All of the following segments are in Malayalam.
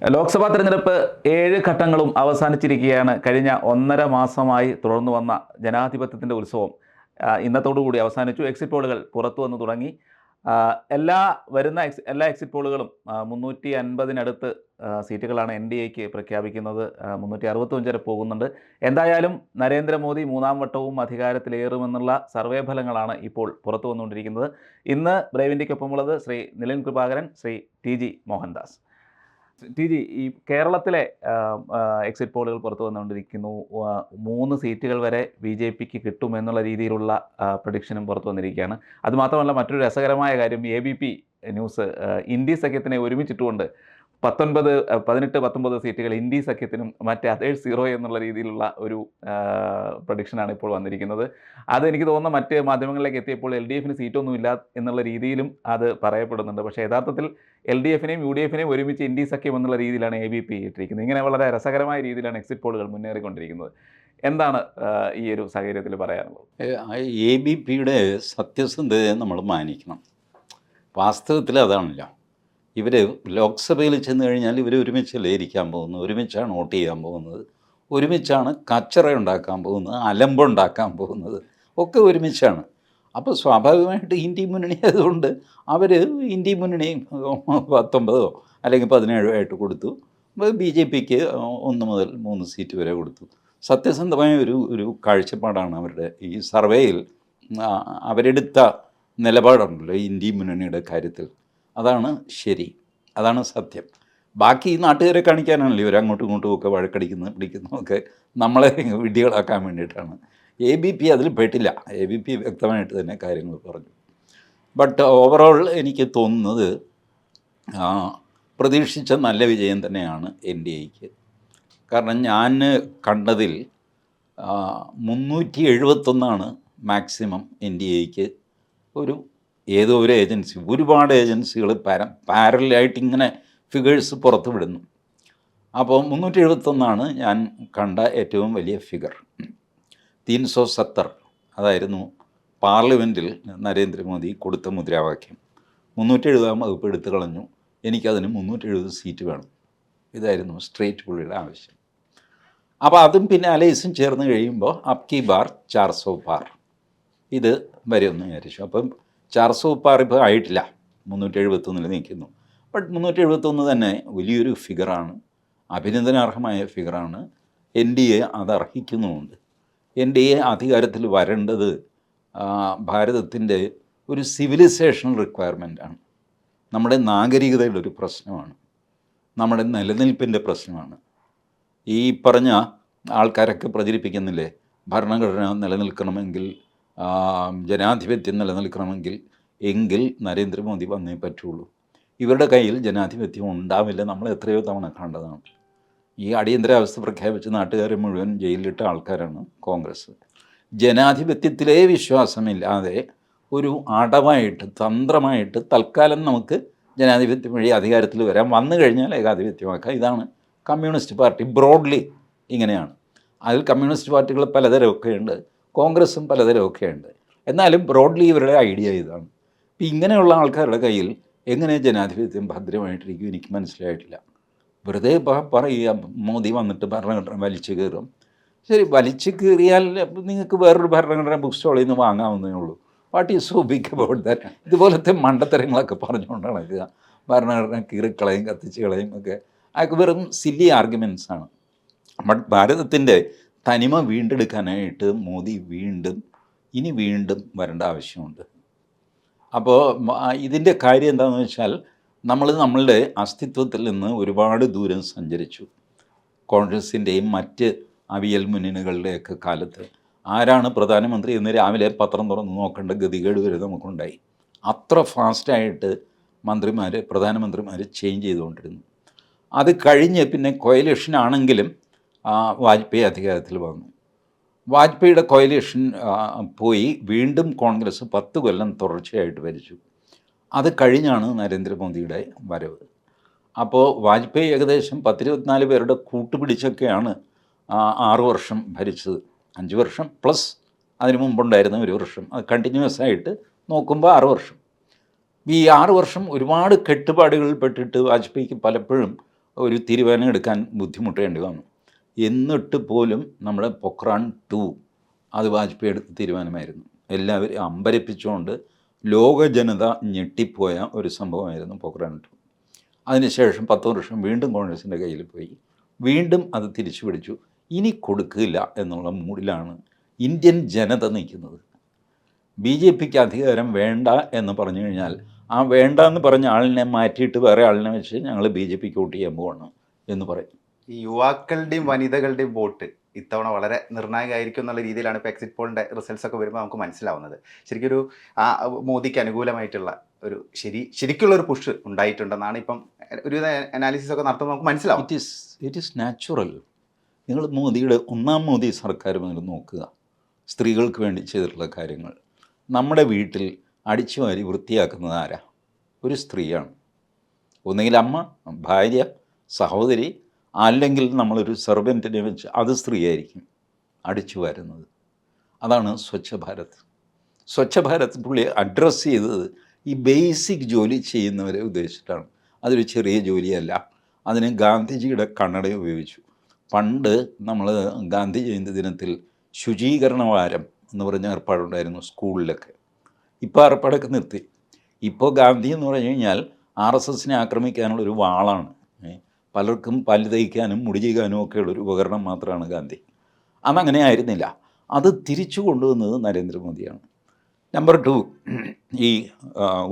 ലോക്സഭാ തെരഞ്ഞെടുപ്പ് 7 ഘട്ടങ്ങളും അവസാനിച്ചിരിക്കുകയാണ്. കഴിഞ്ഞ 1.5 മാസമായി തുടർന്നു വന്ന ജനാധിപത്യത്തിൻ്റെ ഉത്സവം ഇന്നത്തോടുകൂടി അവസാനിച്ചു. എക്സിറ്റ് പോളുകൾ പുറത്തു വന്നു തുടങ്ങി. എല്ലാ എക്സിറ്റ് പോളുകളും 350-നടുത്ത് സീറ്റുകളാണ് എൻ ഡി എക്ക് പ്രഖ്യാപിക്കുന്നത്. 365 വരെ പോകുന്നുണ്ട്. എന്തായാലും നരേന്ദ്രമോദി 3-ാം വട്ടവും അധികാരത്തിലേറുമെന്നുള്ള സർവേ ഫലങ്ങളാണ് ഇപ്പോൾ പുറത്തു വന്നുകൊണ്ടിരിക്കുന്നത്. ഇന്ന് ബ്രേവ് ഇന്ത്യക്കൊപ്പമുള്ളത് ശ്രീ നിലിൻ കൃപാകരൻ, ശ്രീ ടി മോഹൻദാസ്. ടി ഈ കേരളത്തിലെ എക്സിറ്റ് പോളുകൾ പുറത്തു വന്നുകൊണ്ടിരിക്കുന്നു. 3 സീറ്റുകൾ വരെ ബി ജെ പിക്ക് കിട്ടുമെന്നുള്ള രീതിയിലുള്ള പ്രഡിക്ഷനും പുറത്തു വന്നിരിക്കുകയാണ്. അതുമാത്രമല്ല, മറ്റൊരു രസകരമായ കാര്യം, ABP ന്യൂസ് ഇന്ത്യ സഖ്യത്തിനെ ഒരുമിച്ചിട്ടുകൊണ്ട് 18-19 സീറ്റുകൾ ഇന്ത്യ സഖ്യത്തിനും മറ്റേ അതേഴ്സ് 0 എന്നുള്ള രീതിയിലുള്ള ഒരു പ്രഡിക്ഷനാണ് ഇപ്പോൾ വന്നിരിക്കുന്നത്. അത് എനിക്ക് തോന്നുന്ന മറ്റ് മാധ്യമങ്ങളിലേക്ക് എത്തിയപ്പോൾ LDFന് സീറ്റൊന്നുമില്ല എന്നുള്ള രീതിയിലും അത് പറയപ്പെടുന്നുണ്ട്. പക്ഷേ യഥാർത്ഥത്തിൽ LDFനെയും UDFനെയും ഒരുമിച്ച് ഇന്ത്യ സഖ്യം എന്നുള്ള രീതിയിലാണ് ABP ഇട്ടിരിക്കുന്നത്. ഇങ്ങനെ വളരെ രസകരമായ രീതിയിലാണ് എക്സിറ്റ് പോളുകൾ മുന്നേറിക്കൊണ്ടിരിക്കുന്നത്. എന്താണ് ഈ ഒരു സാഹചര്യത്തിൽ പറയാനുള്ളത്? ABPയുടെ സത്യസന്ധതയെ നമ്മൾ മാനിക്കണം. വാസ്തവത്തിൽ അതാണല്ലോ. ഇവർ ലോക്സഭയിൽ ചെന്ന് കഴിഞ്ഞാൽ ഇവർ ഒരുമിച്ചല്ലേ ഇരിക്കാൻ പോകുന്നത്, ഒരുമിച്ചാണ് വോട്ട് ചെയ്യാൻ പോകുന്നത്, ഒരുമിച്ചാണ് കച്ചറ ഉണ്ടാക്കാൻ പോകുന്നത്, അലമ്പുണ്ടാക്കാൻ പോകുന്നത്, ഒക്കെ ഒരുമിച്ചാണ്. അപ്പോൾ സ്വാഭാവികമായിട്ട് ഇന്ത്യ മുന്നണി ആയതുകൊണ്ട് അവർ ഇന്ത്യ മുന്നണി 19 അല്ലെങ്കിൽ 17 ആയിട്ട് കൊടുത്തു. BJPക്ക് 1 മുതൽ 3 സീറ്റ് വരെ കൊടുത്തു. സത്യസന്ധമായ ഒരു കാഴ്ചപ്പാടാണ് അവരുടെ ഈ സർവേയിൽ അവരെടുത്ത നിലപാടുണ്ടല്ലോ ഇന്ത്യ മുന്നണിയുടെ കാര്യത്തിൽ. അതാണ് ശരി, അതാണ് സത്യം. ബാക്കി ഈ നാട്ടുകാരെ കാണിക്കാനാണല്ലോ ഇവർ അങ്ങോട്ടും ഇങ്ങോട്ടും ഒക്കെ പിടിക്കുന്നതൊക്കെ നമ്മളെ വിഡ്ഢികളാക്കാൻ വേണ്ടിയിട്ടാണ്. ABP അതിൽ പെട്ടില്ല. ABP വ്യക്തമായിട്ട് തന്നെ കാര്യങ്ങൾ പറഞ്ഞു. ബട്ട് ഓവറോൾ എനിക്ക് തോന്നുന്നത് പ്രതീക്ഷിച്ച നല്ല വിജയം തന്നെയാണ് NDAക്ക്. കാരണം ഞാൻ കണ്ടതിൽ 371 മാക്സിമം NDAക്ക്. ഏതോ ഒരു ഏജൻസി, ഒരുപാട് ഏജൻസികൾ പാരലായിട്ട് ഇങ്ങനെ ഫിഗേഴ്സ് പുറത്തു വിടുന്നു. അപ്പോൾ 371 ഞാൻ കണ്ട ഏറ്റവും വലിയ ഫിഗർ. 370 അതായിരുന്നു പാർലമെൻറ്റിൽ നരേന്ദ്രമോദി കൊടുത്ത മുദ്രാവാക്യം. 370 വകുപ്പ് എടുത്തു കളഞ്ഞു. എനിക്കതിന് 370 സീറ്റ് വേണം. ഇതായിരുന്നു സ്ട്രേറ്റ് പുള്ളിയുടെ ആവശ്യം. അപ്പോൾ അതും പിന്നെ അലൈസും ചേർന്ന് കഴിയുമ്പോൾ അബ്കി ബാർ 400 പാർ ഇത് വരുമെന്ന് വിചാരിച്ചു. അപ്പം 400 പാർ ഇപ്പോൾ ആയിട്ടില്ല, 371 നിൽക്കുന്നു. ബട്ട് 371 തന്നെ വലിയൊരു ഫിഗറാണ്, അഭിനന്ദനാർഹമായ ഫിഗറാണ്. NDA അത് അർഹിക്കുന്നുമുണ്ട്. NDA അധികാരത്തിൽ വരേണ്ടത് ഭാരതത്തിൻ്റെ ഒരു സിവിലൈസേഷണൽ റിക്വയർമെൻറ്റാണ്. നമ്മുടെ നാഗരികതയുടെ ഒരു പ്രശ്നമാണ്, നമ്മുടെ നിലനിൽപ്പിൻ്റെ പ്രശ്നമാണ്. ഈ പറഞ്ഞ ആൾക്കാരൊക്കെ പ്രചരിപ്പിക്കുന്നില്ലേ, ഭരണഘടന നിലനിൽക്കണമെങ്കിൽ, ജനാധിപത്യം നിലനിൽക്കണമെങ്കിൽ നരേന്ദ്രമോദി വന്നേ പറ്റുള്ളൂ. ഇവരുടെ കയ്യിൽ ജനാധിപത്യം ഉണ്ടാവില്ല. നമ്മൾ എത്രയോ തവണ കണ്ടതാണ്. ഈ അടിയന്തരാവസ്ഥ പ്രഖ്യാപിച്ച് നാട്ടുകാരെ മുഴുവൻ ജയിലിലിട്ട ആൾക്കാരാണ് കോൺഗ്രസ്. ജനാധിപത്യത്തിലേ വിശ്വാസമില്ലാതെ ഒരു അടവായിട്ട്, തന്ത്രമായിട്ട് തൽക്കാലം നമുക്ക് ജനാധിപത്യം വഴി അധികാരത്തിൽ വരാം, വന്നു കഴിഞ്ഞാൽ ഏകാധിപത്യമാക്കാം. ഇതാണ് കമ്മ്യൂണിസ്റ്റ് പാർട്ടി. ബ്രോഡ്ലി ഇങ്ങനെയാണ്. അതിൽ കമ്മ്യൂണിസ്റ്റ് പാർട്ടികൾ പലതരമൊക്കെ ഉണ്ട്, കോൺഗ്രസും പലതരമൊക്കെ ഉണ്ട്. എന്നാലും ബ്രോഡ്ലി ഇവരുടെ ഐഡിയ ഇതാണ്. ഇപ്പം ഇങ്ങനെയുള്ള ആൾക്കാരുടെ കയ്യിൽ എങ്ങനെ ജനാധിപത്യം ഭദ്രമായിട്ടിരിക്കും എനിക്ക് മനസ്സിലായിട്ടില്ല. വെറുതെ പറയുക മോദി വന്നിട്ട് ഭരണഘടന വലിച്ചു കയറും. ശരി, വലിച്ചു കയറിയാൽ നിങ്ങൾക്ക് വേറൊരു ഭരണഘടന ബുക്ക് സ്റ്റോളിൽ നിന്ന് വാങ്ങാവുന്നേ ഉള്ളൂ. What is so big about that? ഇതുപോലത്തെ മണ്ടത്തരങ്ങളൊക്കെ പറഞ്ഞുകൊണ്ട് നടക്കുക, ഭരണഘടന കീറിക്കളയും കത്തിച്ച് കളയും ഒക്കെ, അതൊക്കെ വെറും സില്ലി ആർഗ്യുമെൻറ്റ്സാണ്. ബട്ട് ഭാരതത്തിൻ്റെ തനിമ വീണ്ടെടുക്കാനായിട്ട് മോദി വീണ്ടും വരേണ്ട ആവശ്യമുണ്ട്. അപ്പോൾ ഇതിൻ്റെ കാര്യം എന്താണെന്ന് വെച്ചാൽ, നമ്മളുടെ അസ്തിത്വത്തിൽ നിന്ന് ഒരുപാട് ദൂരം സഞ്ചരിച്ചു. കോൺഗ്രസിൻ്റെയും മറ്റ് അവിയൽ മുന്നണികളുടെയൊക്കെ കാലത്ത് ആരാണ് പ്രധാനമന്ത്രി എന്ന് രാവിലെ പത്രം തുറന്ന് നോക്കേണ്ട ഗതികേട് വരെ നമുക്കുണ്ടായി. അത്ര ഫാസ്റ്റായിട്ട് പ്രധാനമന്ത്രിമാർ ചേഞ്ച് ചെയ്തുകൊണ്ടിരുന്നു. അത് കഴിഞ്ഞ് പിന്നെ കോയലിഷൻ ആണെങ്കിലും വാജ്പേയി അധികാരത്തിൽ വന്നു. വാജ്പേയിയുടെ കോയലിഷൻ പോയി, വീണ്ടും കോൺഗ്രസ് 10 കൊല്ലം തുടർച്ചയായിട്ട് ഭരിച്ചു. അത് കഴിഞ്ഞാണ് നരേന്ദ്രമോദിയുടെ വരവ്. അപ്പോൾ വാജ്പേയി ഏകദേശം 10-24 പേരുടെ കൂട്ടുപിടിച്ചൊക്കെയാണ് 6 വർഷം ഭരിച്ചത്. 5 വർഷം പ്ലസ് അതിന് മുമ്പുണ്ടായിരുന്ന 1 വർഷം, അത് കണ്ടിന്യൂസ് ആയിട്ട് നോക്കുമ്പോൾ 6 വർഷം. ഈ 6 വർഷം ഒരുപാട് കെട്ടുപാടുകളിൽ പെട്ടിട്ട് വാജ്പേയിക്ക് പലപ്പോഴും ഒരു തീരുമാനം എടുക്കാൻ ബുദ്ധിമുട്ടേണ്ടി വന്നു. എന്നിട്ട് പോലും നമ്മുടെ പൊക്രാൻ 2 അത് വാജ്പേയി എടുത്ത തീരുമാനമായിരുന്നു. എല്ലാവരും അമ്പരപ്പിച്ചുകൊണ്ട് ലോക ജനത ഞെട്ടിപ്പോയ ഒരു സംഭവമായിരുന്നു പൊക്രാൻ 2. അതിനുശേഷം 10 വർഷം വീണ്ടും കോൺഗ്രസിൻ്റെ കയ്യിൽ പോയി, വീണ്ടും അത് തിരിച്ചു പിടിച്ചു. ഇനി കൊടുക്കില്ല എന്നുള്ള മൂഡിലാണ് ഇന്ത്യൻ ജനത നിൽക്കുന്നത്. BJPക്ക് അധികാരം വേണ്ട എന്ന് പറഞ്ഞു കഴിഞ്ഞാൽ ആ വേണ്ട എന്ന് പറഞ്ഞ ആളിനെ മാറ്റിയിട്ട് വേറെ ആളിനെ വെച്ച് ഞങ്ങൾ BJPക്ക് വോട്ട് ചെയ്യാൻ പോവാണ് എന്ന് പറയും. ഈ യുവാക്കളുടെയും വനിതകളുടെയും വോട്ട് ഇത്തവണ വളരെ നിർണായകമായിരിക്കും എന്നുള്ള രീതിയിലാണ് ഇപ്പോൾ എക്സിറ്റ് പോളിൻ്റെ റിസൾട്ട്സ് ഒക്കെ വരുമ്പോൾ നമുക്ക് മനസ്സിലാവുന്നത്. ശരിക്കും ഒരു മോദിക്ക് അനുകൂലമായിട്ടുള്ള ഒരു ശരിക്കുള്ളൊരു പുഷ് ഉണ്ടായിട്ടുണ്ടെന്നാണ് ഇപ്പം ഒരു അനാലിസിസ് ഒക്കെ നടത്തുമ്പോൾ നമുക്ക് മനസ്സിലാവും. It is natural. നിങ്ങൾ മോദിയുടെ 1ാം മോദി സർക്കാർ മുതൽ നോക്കുക, സ്ത്രീകൾക്ക് വേണ്ടി ചെയ്തിട്ടുള്ള കാര്യങ്ങൾ. നമ്മുടെ വീട്ടിൽ അടിച്ചു വാരി വൃത്തിയാക്കുന്നത് ആരാ? ഒരു സ്ത്രീയാണ്. ഒന്നുകിൽ അമ്മ, ഭാര്യ, സഹോദരി, അല്ലെങ്കിൽ നമ്മളൊരു സെർവൻറ്റിനെ വെച്ച് അത് സ്ത്രീയായിരിക്കും അടിച്ചു വരുന്നത്. അതാണ് സ്വച്ഛ ഭാരത്. സ്വച്ഛ ഭാരത് പുള്ളി അഡ്രസ്സ് ചെയ്തത് ഈ ബേസിക് ജോലി ചെയ്യുന്നവരെ ഉദ്ദേശിച്ചിട്ടാണ്. അതൊരു ചെറിയ ജോലിയല്ല. അതിന് ഗാന്ധിജിയുടെ കണ്ണട ഉപയോഗിച്ചു. പണ്ട് നമ്മൾ ഗാന്ധി ജയന്തി ദിനത്തിൽ ശുചീകരണ വാരം എന്ന് പറഞ്ഞ ഏർപ്പാടുണ്ടായിരുന്നു സ്കൂളിലൊക്കെ. ഇപ്പോൾ ഏർപ്പാടൊക്കെ നിർത്തി. ഇപ്പോൾ ഗാന്ധി എന്ന് പറഞ്ഞു കഴിഞ്ഞാൽ RSSനെ ആക്രമിക്കാനുള്ളൊരു വാളാണ്. പലർക്കും പല്ല് തയ്ക്കാനും മുടി ചെയ്യാനും ഒക്കെയുള്ളൊരു ഉപകരണം മാത്രമാണ് ഗാന്ധി. അതങ്ങനെ ആയിരുന്നില്ല. അത് തിരിച്ചു കൊണ്ടുവന്നത് നരേന്ദ്രമോദിയാണ്. നമ്പർ 2, ഈ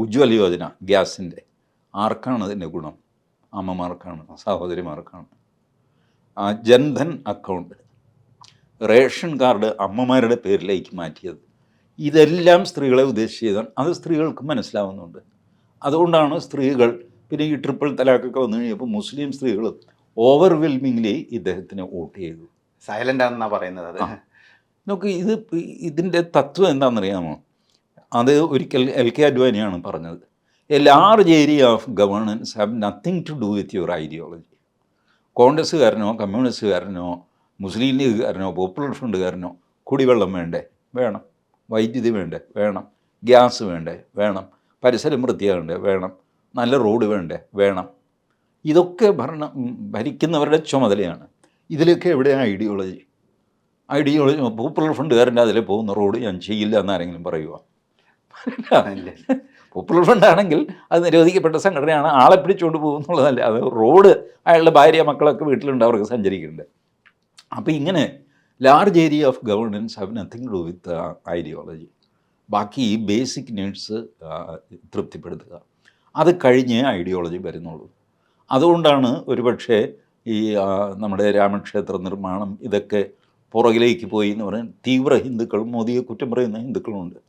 ഉജ്ജ്വല യോജന ഗ്യാസിൻ്റെ ആർക്കാണ് അതിൻ്റെ ഗുണം? അമ്മമാർക്കാണ്, സഹോദരിമാർക്കാണ്. ജൻധൻ അക്കൗണ്ട്, റേഷൻ കാർഡ് അമ്മമാരുടെ പേരിലേക്ക് മാറ്റിയത്, ഇതെല്ലാം സ്ത്രീകളെ ഉദ്ദേശിച്ച് ചെയ്താണ്. അത് സ്ത്രീകൾക്ക് മനസ്സിലാവുന്നുണ്ട്. അതുകൊണ്ടാണ് സ്ത്രീകൾ പിന്നെ ഈ ട്രിപ്പിൾ തലാഖൊക്കെ വന്നു കഴിഞ്ഞപ്പോൾ മുസ്ലിം സ്ത്രീകൾ ഓവർവെൽമിംഗ്ലി ഇദ്ദേഹത്തിന് വോട്ട് ചെയ്തു. സൈലൻ്റ് ആണെന്നാണ് പറയുന്നത്. അത് നോക്ക്, ഇതിൻ്റെ തത്വം എന്താണെന്നറിയാമോ? അത് ഒരിക്കൽ LK അദ്വാനിയാണ് പറഞ്ഞത്. A large area of governance have nothing to do with your ideology. കോൺഗ്രസ്സുകാരനോ കമ്മ്യൂണിസ്റ്റുകാരനോ മുസ്ലിം ലീഗുകാരനോ പോപ്പുലർ ഫ്രണ്ടുകാരനോ കുടിവെള്ളം വേണ്ടേ? വേണം. വൈദ്യുതി വേണ്ടേ? വേണം. ഗ്യാസ് വേണ്ടേ? വേണം. പരിസരം വൃത്തിയാകണ്ടേ? വേണം. നല്ല റോഡ് വേണ്ടേ? വേണം. ഇതൊക്കെ ഭരിക്കുന്നവരുടെ ചുമതലയാണ്. ഇതിലൊക്കെ എവിടെയാണ് ഐഡിയോളജി? പോപ്പുലർ ഫണ്ടുകാരൻ്റെ അതിൽ പോകുന്ന റോഡ് ഞാൻ ചെയ്യില്ല എന്നാരെങ്കിലും പറയുക? പോപ്പുലർ ഫണ്ടാണെങ്കിൽ അത് നിരോധിക്കപ്പെട്ട സംഘടനയാണ്, ആളെ പിടിച്ചുകൊണ്ട് പോകുന്നുള്ളതല്ല. അത് റോഡ് അയാളുടെ ഭാര്യ മക്കളൊക്കെ വീട്ടിലുണ്ട്, അവർക്ക് സഞ്ചരിക്കുന്നുണ്ട്. അപ്പോൾ ഇങ്ങനെ large area of governance have nothing to do with ideology. ബാക്കി ഈ ബേസിക് നീഡ്സ് തൃപ്തിപ്പെടുത്തുക, അത് കഴിഞ്ഞേ ഐഡിയോളജി വരുന്നുള്ളൂ. അതുകൊണ്ടാണ് ഒരുപക്ഷെ ഈ നമ്മുടെ രാമക്ഷേത്ര നിർമ്മാണം ഇതൊക്കെ പുറകിലേക്ക് പോയി എന്ന് പറയാൻ തീവ്ര ഹിന്ദുക്കളും മോദിയെ കുറ്റം പറയുന്ന ഹിന്ദുക്കളുമുണ്ട്.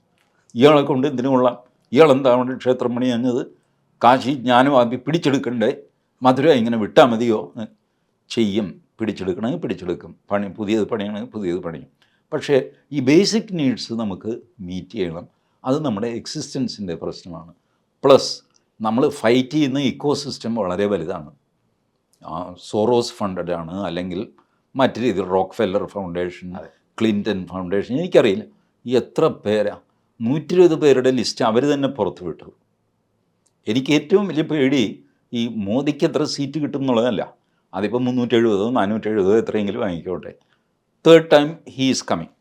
ഇയാളെ കൊണ്ട് എന്തിനു കൊള്ളാം? ഇയാളെന്താ അവിടെ ക്ഷേത്രം പണിയാഞ്ഞത്? കാശി ജ്ഞാനവാദി പിടിച്ചെടുക്കണ്ടേ? മധുര ഇങ്ങനെ വിട്ടാൽ മതിയോ? ചെയ്യും. പിടിച്ചെടുക്കണമെങ്കിൽ പിടിച്ചെടുക്കും. പുതിയത് പണിയണമെങ്കിൽ പുതിയത് പണിയും. പക്ഷേ ഈ ബേസിക് നീഡ്സ് നമുക്ക് മീറ്റ് ചെയ്യണം. അത് നമ്മുടെ എക്സിസ്റ്റൻസിൻ്റെ പ്രശ്നമാണ്. പ്ലസ് നമ്മൾ ഫൈറ്റ് ചെയ്യുന്ന ഇക്കോസിസ്റ്റം വളരെ വലുതാണ്. സോറോസ് ഫണ്ടഡ് ആണ്, അല്ലെങ്കിൽ മറ്റു രീതിയിൽ റോക്ക്ഫെല്ലർ ഫൗണ്ടേഷൻ, ക്ലിൻറ്റൺ ഫൗണ്ടേഷൻ, എനിക്കറിയില്ല എത്ര പേരാ, 120 പേരുടെ ലിസ്റ്റ് അവർ തന്നെ പുറത്തു വിട്ടു. എനിക്ക് ഏറ്റവും വലിയ പേടി ഈ മോദിക്ക് എത്ര സീറ്റ് കിട്ടും എന്നുള്ളതല്ല. അതിപ്പോൾ 370 470 എത്രയെങ്കിലും വാങ്ങിക്കോട്ടെ. 3rd time he is coming.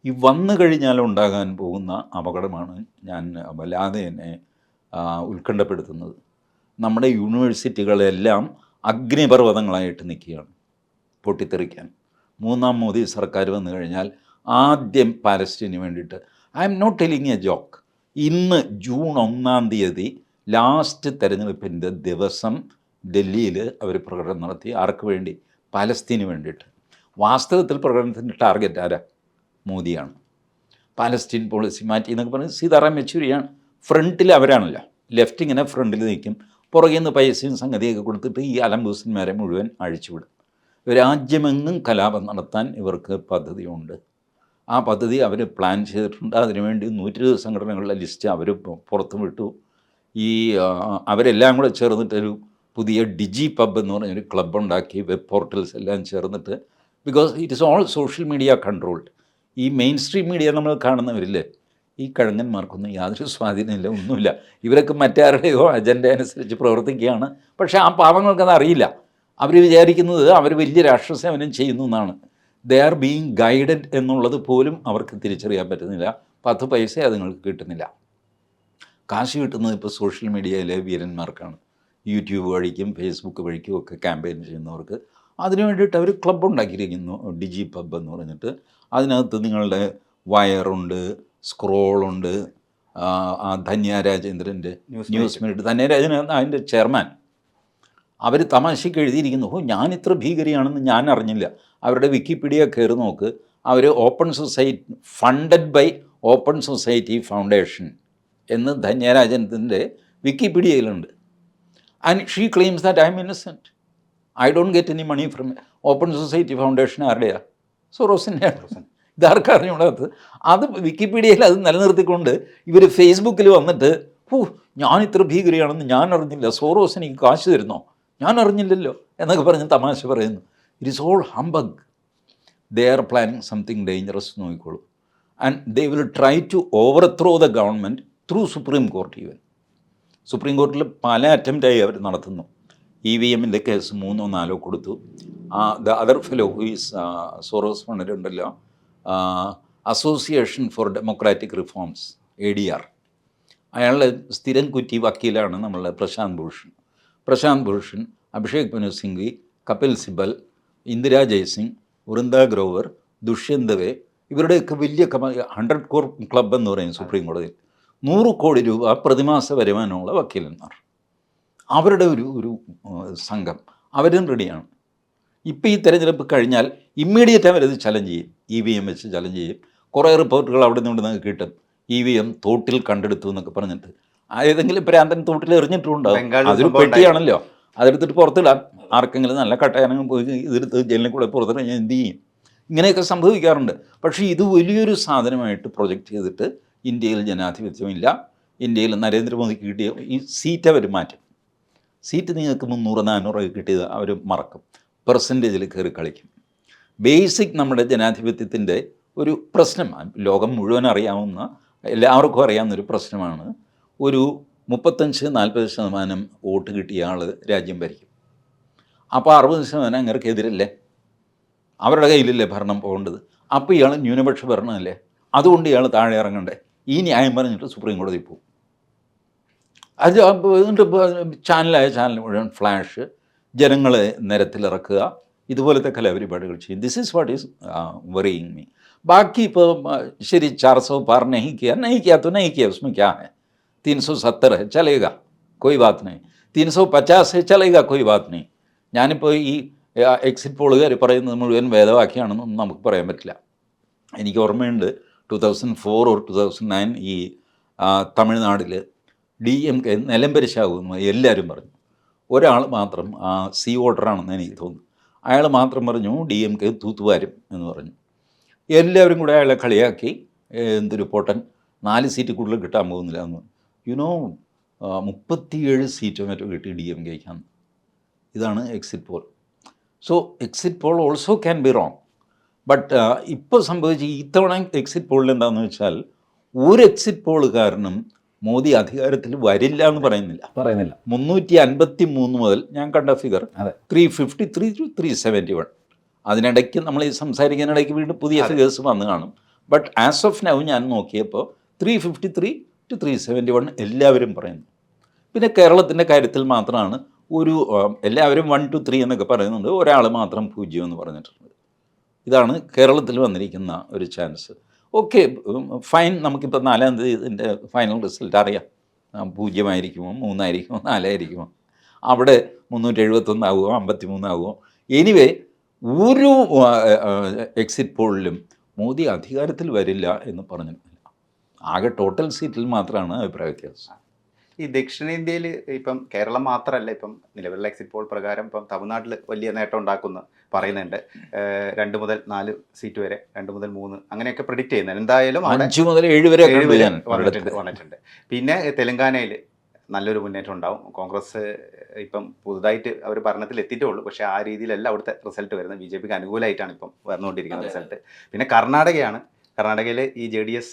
ഈ വന്നു കഴിഞ്ഞാൽ ഉണ്ടാകാൻ പോകുന്ന അപകടമാണ് ഞാൻ വല്ലാതെ എന്നെ ഉത്കണ്ഠപ്പെടുത്തുന്നത്. നമ്മുടെ യൂണിവേഴ്സിറ്റികളെല്ലാം അഗ്നിപർവ്വതങ്ങളായിട്ട് നിൽക്കുകയാണ് പൊട്ടിത്തെറിക്കാൻ. 3ാം മോദി സർക്കാർ വന്നു കഴിഞ്ഞാൽ ആദ്യം പാലസ്തീന് വേണ്ടിയിട്ട്, I am not telling a joke, ഇന്ന് ജൂൺ 1-ാം തീയതി ലാസ്റ്റ് തെരഞ്ഞെടുപ്പിൻ്റെ ദിവസം ഡൽഹിയിൽ അവർ പ്രകടനം നടത്തി. ആർക്ക് വേണ്ടി? പാലസ്തീന് വേണ്ടിയിട്ട്. വാസ്തവത്തിൽ പ്രകടനത്തിൻ്റെ ടാർഗറ്റ് ആരാ? മോദിയാണ്. പാലസ്തീൻ പോളിസി മാറ്റി എന്നൊക്കെ പറഞ്ഞ് സീതാറാം യെച്ചൂരിയാണ്. ഫ്രണ്ടിൽ അവരാണല്ലോ, ലെഫ്റ്റ് ഇങ്ങനെ ഫ്രണ്ടിൽ നിൽക്കും, പുറകിൽ നിന്ന് പൈസയും സംഗതിയൊക്കെ കൊടുത്തിട്ട് ഈ അലംബൂസന്മാരെ മുഴുവൻ അഴിച്ചുവിടും. രാജ്യമെങ്ങും കലാപം നടത്താൻ ഇവർക്ക് പദ്ധതിയുണ്ട്. ആ പദ്ധതി അവർ പ്ലാൻ ചെയ്തിട്ടുണ്ട്. അതിനുവേണ്ടി 120 സംഘടനകളുടെ ലിസ്റ്റ് അവർ പുറത്തു വിട്ടു. ഈ അവരെല്ലാം കൂടെ ചേർന്നിട്ടൊരു പുതിയ ഡിജി പബ് എന്ന് പറഞ്ഞൊരു ക്ലബ്ബ് ഉണ്ടാക്കി, വെബ് പോർട്ടൽസ് എല്ലാം ചേർന്നിട്ട്, because it is all social media controlled. ഈ മെയിൻ സ്ട്രീം മീഡിയ നമ്മൾ കാണുന്നവരില്ലേ, ഈ കഴങ്ങന്മാർക്കൊന്നും യാതൊരു സ്വാധീനമില്ല, ഒന്നുമില്ല. ഇവരൊക്കെ മറ്റാരുടെയോ അജണ്ട അനുസരിച്ച് പ്രവർത്തിക്കുകയാണ്. പക്ഷേ ആ പാവങ്ങൾക്കത് അറിയില്ല. അവർ വിചാരിക്കുന്നത് അവർ വലിയ രാഷ്ട്രസേവനം ചെയ്യുന്നു എന്നാണ്. ദേ ആർ ബീയിങ് ഗൈഡഡ് എന്നുള്ളത് പോലും അവർക്ക് തിരിച്ചറിയാൻ പറ്റുന്നില്ല. 10 പൈസ അതുങ്ങൾക്ക് കിട്ടുന്നില്ല. കാശ് കിട്ടുന്നത് ഇപ്പോൾ സോഷ്യൽ മീഡിയയിലെ വീരന്മാർക്കാണ്. യൂട്യൂബ് വഴിക്കും ഫേസ്ബുക്ക് വഴിക്കും ഒക്കെ ക്യാമ്പയിൻ ചെയ്യുന്നവർക്ക്. അതിനു വേണ്ടിയിട്ട് അവർ ക്ലബ്ബ് ഉണ്ടാക്കിയിരിക്കുന്നു, ഡിജി പബ് എന്ന് പറഞ്ഞിട്ട്. അതിനകത്ത് നിങ്ങളുടെ വയറുണ്ട്, സ്ക്രോളുണ്ട്, ആ ധന്യ രാജേന്ദ്രൻ്റെ ന്യൂസ് മിനിറ്റ്, ധന്യ രാജേന്ദ്രൻ അതിൻ്റെ ചെയർമാൻ. അവർ തമാശയ്ക്ക് എഴുതിയിരിക്കുന്നു, ഞാൻ ഇത്ര ഭീകരിയാണെന്ന് ഞാൻ അറിഞ്ഞില്ല. അവരുടെ വിക്കിപീഡിയ കയറി നോക്ക്. അവർ Open Society funded by Open Society Foundation എന്ന് ധന്യരാജൻ്റെ വിക്കിപീഡിയയിലുണ്ട്. And she claims that I am innocent, I don't get any money from Open Society Foundation. ആരുടെയാണ്? സോറോസിൻ്റെയാണ്. ഇതാർക്കും അറിഞ്ഞുകൂടാത്തത്. അത് വിക്കിപീഡിയയിൽ അത് നിലനിർത്തിക്കൊണ്ട് ഇവർ ഫേസ്ബുക്കിൽ വന്നിട്ട്, ഞാൻ ഇത്ര ഭീകരിയാണെന്ന് ഞാൻ അറിഞ്ഞില്ല, സോറോസ് എനിക്ക് കാശ് തരുന്നോ, ഞാൻ അറിഞ്ഞില്ലല്ലോ എന്നൊക്കെ പറഞ്ഞ് തമാശ പറയുന്നു. It is all humbug. They are planning something dangerous നോക്കിക്കോളൂ. And they will try to overthrow the government through Supreme Court. Even Supreme കോർട്ടിൽ പല അറ്റംപ്റ്റായി അവർ നടത്തുന്നു. EVMൻ്റെ കേസ് 3 or 4 കൊടുത്തു. The other fellow who is Soros ഫണ്ടിലുണ്ടല്ലോ, Association for Democratic Reforms, ADR, അയാളുടെ സ്ഥിരം കുറ്റി വക്കീലാണ് നമ്മളുടെ പ്രശാന്ത് ഭൂഷൺ, അഭിഷേക് മനു സിംഗ്വി, കപിൽ സിബൽ, ഇന്ദിരാ ജയ്സിംഗ്, വൃന്ദ ഗ്രോവർ, ദുഷ്യന്ത് ദവേ, ഇവരുടെയൊക്കെ വലിയ 100 crore ക്ലബ്ബ് എന്ന് പറയും സുപ്രീം കോടതിയിൽ. 100 കോടി രൂപ പ്രതിമാസ വരുമാനമുള്ള വക്കീലന്മാർ, അവരുടെ ഒരു സംഘം, അവരും റെഡിയാണ്. ഇപ്പോൾ ഈ തെരഞ്ഞെടുപ്പ് കഴിഞ്ഞാൽ ഇമ്മീഡിയറ്റ് അവരത് ചലഞ്ച് ചെയ്യും, EVM വെച്ച് ചലഞ്ച് ചെയ്യും. കുറേ റിപ്പോർട്ടുകൾ അവിടെ നിന്ന് നിങ്ങൾക്ക് കിട്ടും, EVM തോട്ടിൽ കണ്ടെടുത്തു എന്നൊക്കെ പറഞ്ഞിട്ട്. ഏതെങ്കിലും പ്രാന്തൻ തോട്ടിൽ എറിഞ്ഞിട്ടുണ്ടാവും, അതൊരു പെട്ടിയാണല്ലോ, അതെടുത്തിട്ട് പുറത്തിടാം. ആർക്കെങ്കിലും നല്ല കട്ടയാനെങ്കിലും പോയി ഇതെടുത്ത് ജയിലിൽ കൂടെ പുറത്തിടാൻ ഞാൻ എന്ത് ചെയ്യും? ഇങ്ങനെയൊക്കെ സംഭവിക്കാറുണ്ട്. പക്ഷേ ഇത് വലിയൊരു സാധനമായിട്ട് പ്രൊജക്റ്റ് ചെയ്തിട്ട് ഇന്ത്യയിൽ ജനാധിപത്യമില്ല, ഇന്ത്യയിൽ നരേന്ദ്രമോദിക്ക് കിട്ടിയ ഈ സീറ്റ് അവർ മാറ്റും. സീറ്റ് നിങ്ങൾക്ക് 300-400 കിട്ടിയത് അവർ മറക്കും, പെർസെൻറ്റേജിൽ കയറി കളിക്കും. ബേസിക് നമ്മുടെ ജനാധിപത്യത്തിൻ്റെ ഒരു പ്രശ്നം, ലോകം മുഴുവൻ അറിയാവുന്ന, എല്ലാവർക്കും അറിയാവുന്നൊരു പ്രശ്നമാണ്. ഒരു 35-40% വോട്ട് കിട്ടിയ ആൾ രാജ്യം ഭരിക്കും. അപ്പോൾ 60% അങ്ങർക്കെതിരല്ലേ, അവരുടെ കയ്യിലല്ലേ ഭരണം പോകേണ്ടത്. അപ്പോൾ ഇയാൾ ന്യൂനപക്ഷ ഭരണമല്ലേ, അതുകൊണ്ട് ഇയാൾ താഴെ ഇറങ്ങണ്ടേ. ഈ ന്യായം പറഞ്ഞിട്ട് സുപ്രീം കോടതി പോകും. അത് എന്നിട്ട് ചാനൽ മുഴുവൻ ഫ്ലാഷ്, ജനങ്ങളെ നിരത്തിലിറക്കുക, ഇതുപോലത്തെ കലാപരിപാടികൾ ചെയ്യും. This is what is worrying me. ബാക്കി ഇപ്പോൾ ശരി 400 पार नहीं किया तो नहीं किया, उसमें क्या है? 370 है, चलेगा, कोई बात नहीं. 350 है, चलेगा, कोई बात नहीं. ഞാനിപ്പോൾ ഈ എക്സിറ്റ് പോളുകാർ പറയുന്നത് മുഴുവൻ വേദവാക്യാണെന്നൊന്നും നമുക്ക് പറയാൻ പറ്റില്ല. എനിക്ക് ഓർമ്മയുണ്ട് 2004 or 2009 ഈ തമിഴ്നാട്ടിൽ DMK നിലംപരിശാകുന്നു എല്ലാവരും പറഞ്ഞു. ഒരാൾ മാത്രം സി വോട്ടറാണെന്ന് എനിക്ക് തോന്നുന്നു, അയാൾ മാത്രം പറഞ്ഞു DMK തൂത്തുവാരും എന്ന് പറഞ്ഞു. എല്ലാവരും കൂടെ അയാളെ കളിയാക്കി, എന്തൊരു പൊട്ടൻ, 4 സീറ്റ് കൂടുതൽ കിട്ടാൻ പോകുന്നില്ല എന്ന്. 37 സീറ്റ് മറ്റോ കിട്ടി DMKയ്ക്കാണ്. ഇതാണ് exit poll. So exit poll also can be wrong. But ഇപ്പോൾ സംഭവിച്ച ഇത്തവണ എക്സിറ്റ് പോളിൽ എന്താണെന്ന് വെച്ചാൽ, ഒരു എക്സിറ്റ് പോൾ കാരണം മോദി അധികാരത്തിൽ വരില്ല എന്ന് പറയുന്നില്ല. 353 മുതൽ ഞാൻ കണ്ട ഫിഗർ 353 to 371. അതിനിടയ്ക്ക് നമ്മൾ ഈ സംസാരിക്കാനിടയ്ക്ക് വീണ്ടും പുതിയ ഫിഗേഴ്സ് വന്നു കാണും. ബട്ട് ആസ് ഓഫ് നൗ ഞാൻ നോക്കിയപ്പോൾ 353 to 371 എല്ലാവരും പറയുന്നു. പിന്നെ കേരളത്തിൻ്റെ കാര്യത്തിൽ മാത്രമാണ് ഒരു എല്ലാവരും 1 to 3 എന്നൊക്കെ പറയുന്നുണ്ട്, ഒരാൾ മാത്രം 0 എന്ന് പറഞ്ഞിട്ടുണ്ട്. ഇതാണ് കേരളത്തിൽ വന്നിരിക്കുന്ന ഒരു ചാൻസ്. Okay, fine. നമുക്കിപ്പോൾ 4-ാം തീയതി ഇതിൻ്റെ ഫൈനൽ റിസൾട്ട് അറിയാം. 0 ആയിരിക്കുമോ, 3 ആയിരിക്കുമോ, 4 ആയിരിക്കുമോ, അവിടെ 371 ആകുമോ, 53 ആകുമോ. എനിവേ, ഒരു എക്സിറ്റ് പോളിലും മോദി അധികാരത്തിൽ വരില്ല എന്ന് പറഞ്ഞിട്ടില്ല. ആകെ ടോട്ടൽ സീറ്റിൽ മാത്രമാണ് അഭിപ്രായ വ്യത്യാസം. ഈ ദക്ഷിണേന്ത്യയിൽ ഇപ്പം കേരളം മാത്രമല്ല, ഇപ്പം നിലവിലുള്ള എക്സിറ്റ് പോൾ പ്രകാരം ഇപ്പം തമിഴ്നാട്ടിൽ വലിയ നേട്ടം ഉണ്ടാക്കുമെന്ന് പറയുന്നുണ്ട്. 2 മുതൽ 4 സീറ്റ് വരെ, 2 മുതൽ 3 അങ്ങനെയൊക്കെ പ്രെഡിക്റ്റ് ചെയ്യുന്നുണ്ട്. എന്തായാലും 5 മുതൽ 7 വരെ വന്നിട്ടുണ്ട്. പിന്നെ തെലങ്കാനയിൽ നല്ലൊരു മുന്നേറ്റം ഉണ്ടാവും. കോൺഗ്രസ് ഇപ്പം പുതുതായിട്ട് അവർ ഭരണത്തിൽ എത്തിയിട്ടേ ഉള്ളൂ, പക്ഷേ ആ രീതിയിലല്ല അവിടുത്തെ റിസൾട്ട് വരുന്നത്. BJPക്ക് അനുകൂലമായിട്ടാണ് ഇപ്പം വന്നുകൊണ്ടിരിക്കുന്ന റിസൾട്ട്. പിന്നെ കർണാടകയാണ്. കർണാടകയിൽ ഈ JDS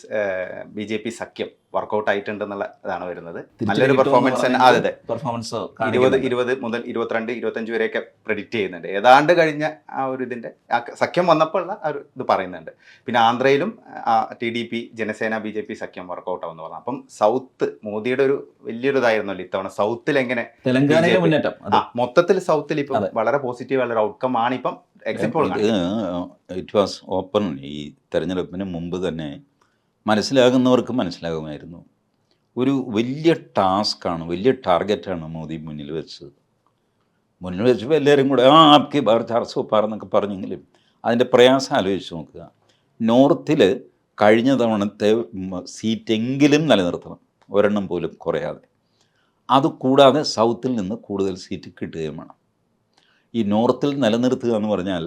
BJP സഖ്യം വർക്കൗട്ട് ആയിട്ടുണ്ടെന്നുള്ള ഇതാണ് വരുന്നത്. നല്ലൊരു പെർഫോമൻസ് തന്നെ. അതെ, പെർഫോമൻസ് 20 മുതൽ 22, 25 വരെയൊക്കെ പ്രെഡിക്റ്റ് ചെയ്യുന്നുണ്ട്. ഏതാണ്ട് കഴിഞ്ഞ ആ ഒരു ഇതിൻ്റെ സഖ്യം വന്നപ്പോൾ ഉള്ള ഒരു ഇത് പറയുന്നുണ്ട്. പിന്നെ ആന്ധ്രയിലും TDP ജനസേന BJP സഖ്യം വർക്കൗട്ട് ആവുമെന്ന് പറഞ്ഞു. അപ്പം സൗത്ത് മോദിയുടെ ഒരു വലിയൊരു ഇതായിരുന്നല്ലോ ഇത്തവണ സൗത്തിൽ എങ്ങനെ തെലങ്കാനയിലെ മുന്നേറ്റം മൊത്തത്തിൽ സൗത്തിൽ ഇപ്പം വളരെ പോസിറ്റീവ് ആയുള്ള ഔട്ട്കം ആണ് ഇപ്പം exit poll. It was open. ഈ തെരഞ്ഞെടുപ്പിന് മുമ്പ് തന്നെ മനസ്സിലാകുന്നവർക്ക് മനസ്സിലാകുമായിരുന്നു ഒരു വലിയ ടാസ്ക്കാണ്, വലിയ ടാർഗറ്റാണ് മോദി മുന്നിൽ വെച്ചത്. മുന്നിൽ വെച്ചപ്പോൾ എല്ലാവരും കൂടെ ആപ്കി ബാർ 400 പാർ എന്നൊക്കെ പറഞ്ഞെങ്കിലും അതിൻ്റെ പ്രയാസം ആലോചിച്ച് നോക്കുക. നോർത്തിൽ കഴിഞ്ഞ തവണത്തെ സീറ്റെങ്കിലും നിലനിർത്തണം, ഒരെണ്ണം പോലും കുറയാതെ. അതുകൂടാതെ സൗത്തിൽ നിന്ന് കൂടുതൽ സീറ്റ് കിട്ടുകയും വേണം. ഈ നോർത്തിൽ നിലനിർത്തുക എന്ന് പറഞ്ഞാൽ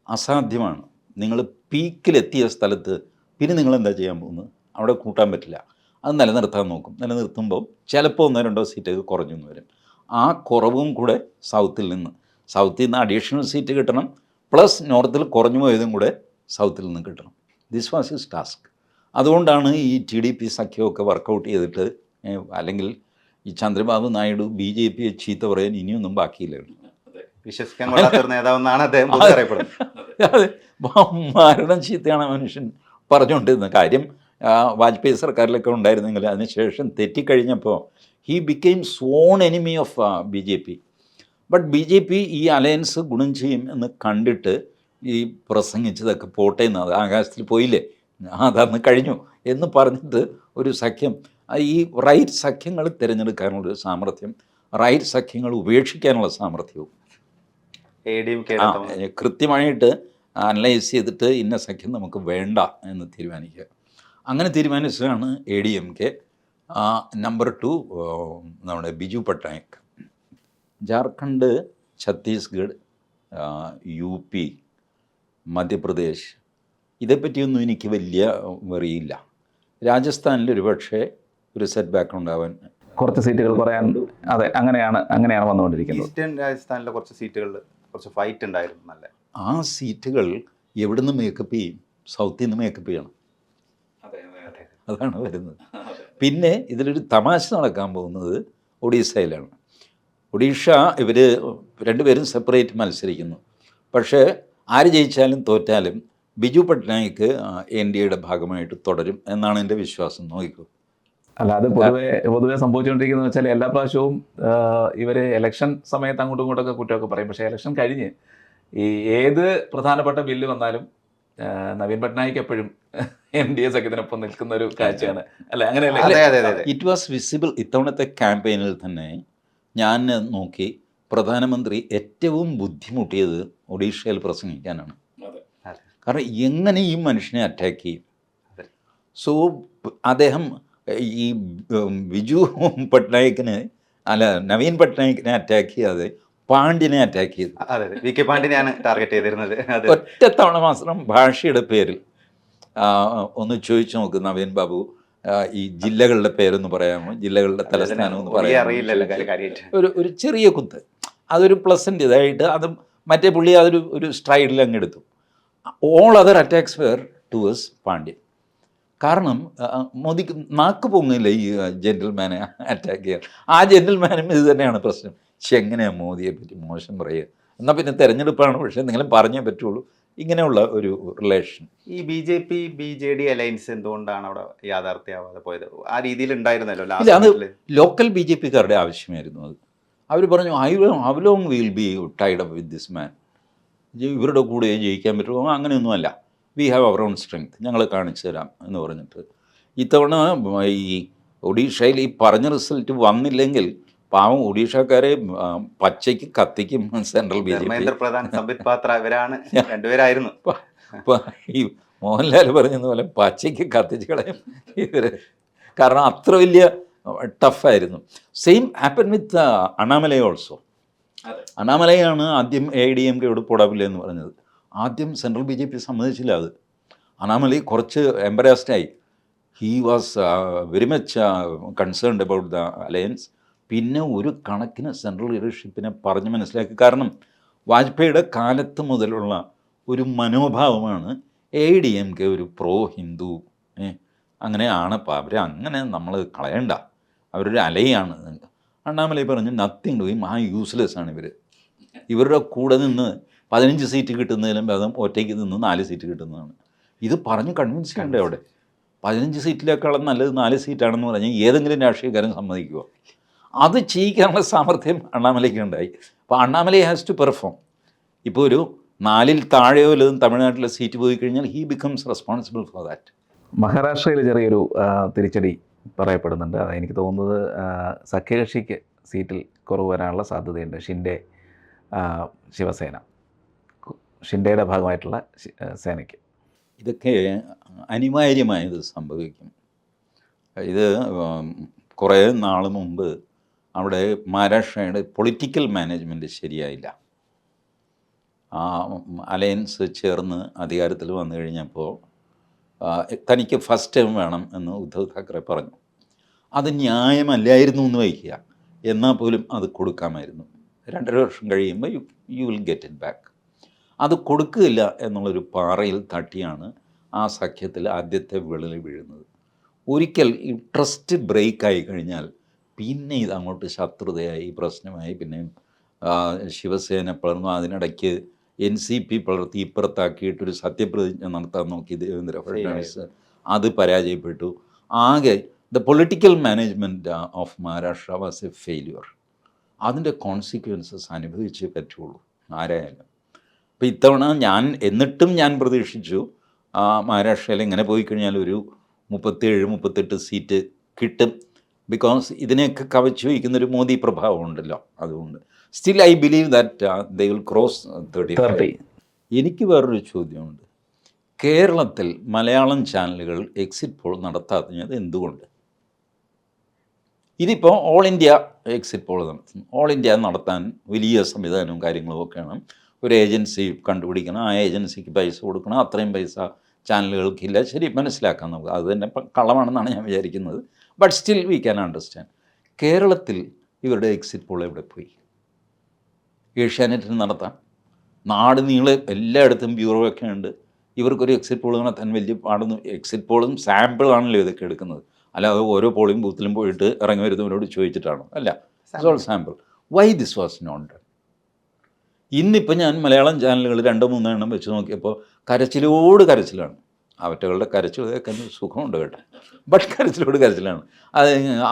അസാധ്യമാണ്. നിങ്ങൾ പീക്കിലെത്തിയ സ്ഥലത്ത് പിന്നെ നിങ്ങൾ എന്താ ചെയ്യാൻ പോകുന്നത്? അവിടെ കൂട്ടാൻ പറ്റില്ല. അത് നിലനിർത്താൻ നോക്കും. നിലനിർത്തുമ്പോൾ ചിലപ്പോൾ 1-2 സീറ്റൊക്കെ കുറഞ്ഞു വരും. ആ കുറവും കൂടെ സൗത്തിൽ നിന്ന് അഡീഷണൽ സീറ്റ് കിട്ടണം, പ്ലസ് നോർത്തിൽ കുറഞ്ഞു പോയതും കൂടെ സൗത്തിൽ നിന്ന് കിട്ടണം. This was his task. അതുകൊണ്ടാണ് ഈ TDP സഖ്യമൊക്കെ വർക്കൗട്ട് ചെയ്തിട്ട്, അല്ലെങ്കിൽ ഈ ചന്ദ്രബാബു നായിഡു BJPയെ ചീത്ത പറയാൻ ഇനിയൊന്നും ബാക്കിയില്ല. വിശ്വസിക്കാൻ കൊള്ളാത്തൊരു നേതാവെന്നാണ് അദ്ദേഹം അറിയപ്പെടുന്നത്. അതെ, മരണം ചീത്തയാണ് മനുഷ്യൻ പറഞ്ഞുകൊണ്ടിരുന്ന കാര്യം. വാജ്പേയി സർക്കാരിലൊക്കെ ഉണ്ടായിരുന്നെങ്കിൽ അതിനുശേഷം തെറ്റിക്കഴിഞ്ഞപ്പോൾ he became sworn enemy of BJP. But BJP ഈ അലയൻസ് ഗുണം ചെയ്യും എന്ന് കണ്ടിട്ട് ഈ പ്രസംഗിച്ചതൊക്കെ പോട്ടെ എന്ന്, അത് ആകാശത്തിൽ പോയില്ലേ, അതന്ന് കഴിഞ്ഞു എന്ന് പറഞ്ഞിട്ട് ഒരു സഖ്യം, ഈ റൈറ്റ് സഖ്യങ്ങൾ തിരഞ്ഞെടുക്കാനുള്ള സാമർഥ്യം, റൈറ്റ് സഖ്യങ്ങൾ ഉപേക്ഷിക്കാനുള്ള സാമർഥ്യവും കൃത്യമായിട്ട് അനലൈസ് ചെയ്തിട്ട് ഇന്ന സഖ്യം നമുക്ക് വേണ്ട എന്ന് തീരുമാനിക്കുക. അങ്ങനെ തീരുമാനിച്ചതാണ് ADMK. നമ്പർ 2 നമ്മുടെ ബിജു പട്നായിക്. ജാർഖണ്ഡ്, ഛത്തീസ്ഗഡ്, UP, മധ്യപ്രദേശ് ഇതേപ്പറ്റിയൊന്നും എനിക്ക് വലിയ വെറിയില്ല. രാജസ്ഥാനിൽ ഒരുപക്ഷെ ഒരു സെറ്റ് ബാക്ക് ഉണ്ടാവാൻ കുറച്ച് സീറ്റുകൾ കുറയാൻ, അതെ, അങ്ങനെയാണ് വന്നുകൊണ്ടിരിക്കുന്നത്. ഈസ്റ്റേൺ രാജസ്ഥാനിലെ കുറച്ച് സീറ്റുകളിൽ കുറച്ച് ഫൈറ്റ് ഉണ്ടായിരുന്നു. നല്ല ആ സീറ്റുകൾ എവിടെ നിന്ന് മേക്കപ്പ് ചെയ്യും? സൗത്തിൽ നിന്ന് മേക്കപ്പ് ചെയ്യണം. അതാണ് വരുന്നത്. പിന്നെ ഇതിലൊരു തമാശ നടക്കാൻ പോകുന്നത് ഒഡീഷയിലാണ്. ഒഡീഷ ഇവർ രണ്ടുപേരും സെപ്പറേറ്റ് മത്സരിക്കുന്നു. പക്ഷേ ആര് ജയിച്ചാലും തോറ്റാലും ബിജു പട്നായിക്ക് NDAയുടെ ഭാഗമായിട്ട് തുടരും എന്നാണ് എൻ്റെ വിശ്വാസം. നോക്കിക്കോ. അല്ല, അത് പൊതുവെ സംഭവിച്ചുകൊണ്ടിരിക്കുന്നത് വെച്ചാൽ എല്ലാ പ്രാവശ്യവും ഇവർ ഇലക്ഷൻ സമയത്ത് അങ്ങോട്ടും ഇങ്ങോട്ടൊക്കെ കുറ്റമൊക്കെ പറയും. പക്ഷേ ഇലക്ഷൻ കഴിഞ്ഞ് ഈ ഏത് പ്രധാനപ്പെട്ട ബില്ല് വന്നാലും നവീൻ പട്നായിക് എപ്പോഴും NDA സഖ്യത്തിനൊപ്പം നിൽക്കുന്ന ഒരു കാഴ്ചയാണ്. അല്ലെ, അങ്ങനെയല്ലേ? It was visible. ഇത്തവണത്തെ ക്യാമ്പയിനിൽ തന്നെ ഞാൻ നോക്കി, പ്രധാനമന്ത്രി ഏറ്റവും ബുദ്ധിമുട്ടിയത് ഒഡീഷയിൽ പ്രസംഗിക്കാനാണ്. കാരണം എങ്ങനെ ഈ മനുഷ്യനെ അറ്റാക്ക് ചെയ്യും? സോ അദ്ദേഹം ഈ ബിജു പട്നായിക്കിനെ നവീൻ പട്നായിക്കിനെ അറ്റാക്ക് ചെയ്യാതെ പാണ്ഡ്യനെ അറ്റാക്ക് ചെയ്തു. VK പാണ്ഡ്യനെയാണ് ടാർഗറ്റ് ചെയ്തിരുന്നത്. ഒറ്റത്തവണ മാത്രം ഭാഷയുടെ പേരിൽ ഒന്ന് ചോദിച്ചു നോക്ക് നവീൻ ബാബു, ഈ ജില്ലകളുടെ പേരൊന്ന് പറയാമോ, ജില്ലകളുടെ തലസ്ഥാനം ഒന്ന് പറയാമോ? ഒരു ചെറിയ കുത്ത്, അതൊരു പ്ലസൻ്റ് ഇതായിട്ട് അത് മറ്റേ പുള്ളി ഒരു സ്ട്രൈഡിൽ അങ്ങ് എടുത്തു. All other attacks were towards Pandian. കാരണം മോദിക്ക് നാക്ക് പൊങ്ങില്ല ഈ ജെന്റിൽമാനെ അറ്റാക്ക് ചെയ്യാൻ. ആ ജെന്റിൽമാനും ഇത് തന്നെയാണ് പ്രശ്നം. പക്ഷെ എങ്ങനെയാണ് മോദിയെ പറ്റി മോശം പറയുക? എന്നാൽ പിന്നെ തെരഞ്ഞെടുപ്പാണ്, പക്ഷേ എന്തെങ്കിലും പറഞ്ഞേ പറ്റുള്ളൂ. ഇങ്ങനെയുള്ള ഒരു റിലേഷൻ. ഈ BJP BJD അലയൻസ് എന്തുകൊണ്ടാണ് അവിടെ യാഥാർത്ഥ്യമാവാതെ പോയത്? ആ രീതിയിൽ ഉണ്ടായിരുന്നല്ലോ. അത് ലോക്കൽ BJPക്കാരുടെ ആവശ്യമായിരുന്നു. അത് അവർ പറഞ്ഞു, how long will be tied up with this man, ഇവരുടെ കൂടെ ജയിക്കാൻ പറ്റുമോ? അങ്ങനെയൊന്നുമല്ല, we have our own strength, ഞങ്ങൾ കാണിച്ചു തരാം എന്ന് പറഞ്ഞിട്ട്. ഇത്തവണ ഈ ഒഡീഷയിൽ ഈ പറഞ്ഞ റിസൾട്ട് വന്നില്ലെങ്കിൽ പാവം ഒഡീഷക്കാരെ പച്ചയ്ക്ക് കത്തിക്കും സെൻട്രൽ BJP. ഈ മോഹൻലാൽ പറഞ്ഞതുപോലെ പച്ചയ്ക്ക് കത്തിച്ച് കളയും ഇവർ. കാരണം അത്ര വലിയ ടഫായിരുന്നു. Same happen with Annamalai also. അണ്ണാമലയാണ് ആദ്യം ADMKയോട് പോടാവില്ല എന്ന് പറഞ്ഞത്. ആദ്യം സെൻട്രൽ BJP സമ്മതിച്ചില്ല. അത് അണ്ണാമലൈ കുറച്ച് എംബറാസ്ഡായി. He was very much concerned about the alliance. പിന്നെ ഒരു കണക്കിന് സെൻട്രൽ ലീഡർഷിപ്പിനെ പറഞ്ഞ് മനസ്സിലാക്കി. കാരണം വാജ്പേയിയുടെ കാലത്ത് മുതലുള്ള ഒരു മനോഭാവമാണ് AIDMK ഒരു പ്രോ ഹിന്ദു അങ്ങനെയാണ്. അപ്പോൾ അവരെ അങ്ങനെ നമ്മൾ കളയണ്ട, അവരൊരു അലയാണ്. അണ്ണാമലൈ പറഞ്ഞു നത്തിങ് ഡൂയിങ്, യൂസ്ലെസ് ആണ് ഇവർ. ഇവരുടെ കൂടെ നിന്ന് 15 സീറ്റ് കിട്ടുന്നതിലും ഭേദം ഒറ്റയ്ക്ക് നിന്ന് 4 സീറ്റ് കിട്ടുന്നതാണ്. ഇത് പറഞ്ഞ് കൺവിൻസ് ചെയ്യണ്ടേ അവിടെ? 15 സീറ്റിലേക്കാളും നല്ലത് 4 സീറ്റാണെന്ന് പറഞ്ഞാൽ ഏതെങ്കിലും രാഷ്ട്രീയക്കാരൻ സമ്മതിക്കുമോ? അത് ചെയ്യിക്കാനുള്ള സാമർഥ്യം അണ്ണാമലയ്ക്ക് ഉണ്ടായി. അപ്പോൾ അണ്ണാമലൈ ഹാസ് ടു പെർഫോം. ഇപ്പോൾ ഒരു 4-ൽ താഴെയോ വല്ലതും തമിഴ്നാട്ടിലെ സീറ്റ് പോയി കഴിഞ്ഞാൽ he becomes responsible for that. മഹാരാഷ്ട്രയിൽ ചെറിയൊരു തിരിച്ചടി പറയപ്പെടുന്നുണ്ട്. അത് എനിക്ക് തോന്നുന്നത് സഖ്യകക്ഷിക്ക് സീറ്റിൽ കുറവ് വരാനുള്ള സാധ്യതയുണ്ട്. ശിവസേന, ഷിൻഡെയുടെ ഭാഗമായിട്ടുള്ള സേനയ്ക്ക്. ഇതൊക്കെ അനിവാര്യമായത് സംഭവിക്കും. ഇത് കുറേ നാൾ മുമ്പ് അവിടെ മഹാരാഷ്ട്രയുടെ പൊളിറ്റിക്കൽ മാനേജ്മെൻറ്റ് ശരിയായില്ല. ആ അലയൻസ് ചേർന്ന് അധികാരത്തിൽ വന്നു കഴിഞ്ഞപ്പോൾ തനിക്ക് ഫസ്റ്റ് ടൈം വേണം എന്ന് ഉദ്ധവ് താക്കറെ പറഞ്ഞു. അത് ന്യായമല്ലായിരുന്നു എന്ന് വയ്ക്കുക, എന്നാൽ പോലും അത് കൊടുക്കാമായിരുന്നു. 2.5 വർഷം കഴിയുമ്പോൾ you will get it back. അത് കൊടുക്കില്ല എന്നുള്ളൊരു പാറയിൽ തട്ടിയാണ് ആ സഖ്യത്തിൽ ആദ്യത്തെ വിള്ളൽ വീഴുന്നത്. ഒരിക്കൽ ഈ ട്രസ്റ്റ് ബ്രേക്കായി കഴിഞ്ഞാൽ പിന്നെ ഇത് അങ്ങോട്ട് ശത്രുതയായി, പ്രശ്നമായി. പിന്നെ ശിവസേന പിളർന്നു. അതിനിടയ്ക്ക് NCP പിളർത്തി ഇപ്പുറത്താക്കിയിട്ടൊരു സത്യപ്രതിജ്ഞ നടത്താൻ നോക്കി ദേവേന്ദ്ര ഫഡ്നാവിസ്, അത് പരാജയപ്പെട്ടു. ആകെ the political management of Maharashtra was A failure. അതിൻ്റെ കോൺസിക്വൻസസ് അനുഭവിച്ചേ പറ്റുള്ളൂ ആരായാലും. അപ്പോൾ ഇത്തവണ എന്നിട്ടും ഞാൻ പ്രതീക്ഷിച്ചു മഹാരാഷ്ട്രയിൽ ഇങ്ങനെ പോയി കഴിഞ്ഞാൽ ഒരു 37-38 സീറ്റ് കിട്ടും. ബിക്കോസ് ഇതിനെയൊക്കെ കവച്ചു വയ്ക്കുന്നൊരു മോദി പ്രഭാവം ഉണ്ടല്ലോ. അതുകൊണ്ട് still I believe that they will cross 30. എനിക്ക് വേറൊരു ചോദ്യമുണ്ട്. കേരളത്തിൽ മലയാളം ചാനലുകൾ എക്സിറ്റ് പോൾ നടത്താത്തത് എന്തുകൊണ്ട്? ഇതിപ്പോൾ ഓൾ ഇന്ത്യ എക്സിറ്റ് പോൾ നടത്തുന്നു. ഓൾ ഇന്ത്യ നടത്താൻ വലിയ സംവിധാനവും കാര്യങ്ങളും ഒക്കെയാണ്. ഒരു ഏജൻസി കണ്ടുപിടിക്കണം, ആ ഏജൻസിക്ക് പൈസ കൊടുക്കണം. അത്രയും പൈസ ചാനലുകൾക്കില്ല. ശരി, മനസ്സിലാക്കാം നമുക്ക്. അത് തന്നെ കള്ളമാണെന്നാണ് ഞാൻ വിചാരിക്കുന്നത്. But still we can understand. കേരളത്തിൽ ഇവരുടെ എക്സിറ്റ് പോൾ എവിടെ പോയി? ഏഷ്യാനെറ്റിന് നടത്താം, നാട് നീളെ എല്ലായിടത്തും ബ്യൂറോ ഒക്കെ ഉണ്ട്. ഇവർക്കൊരു എക്സിറ്റ് പോൾ നടത്താൻ വലിയ പാടൊന്നും. എക്സിറ്റ് പോളും സാമ്പിളാണല്ലോ ഇതൊക്കെ എടുക്കുന്നത്. അല്ലാതെ ഓരോ പോളിംഗ് ബൂത്തിലും പോയിട്ട് ഇറങ്ങി വരുന്നവരോട് ചോദിച്ചിട്ടാണോ? അല്ല, it's all sample. Why this was not done? ഇന്നിപ്പോൾ ഞാൻ മലയാളം ചാനലുകൾ 2-3 എണ്ണം വെച്ച് നോക്കിയപ്പോൾ കരച്ചിലാണ്. അവറ്റകളുടെ കരച്ചിൽ കേൾക്കാൻ സുഖമുണ്ട് കേട്ടോ, ബട്ട് കരച്ചിലാണ്.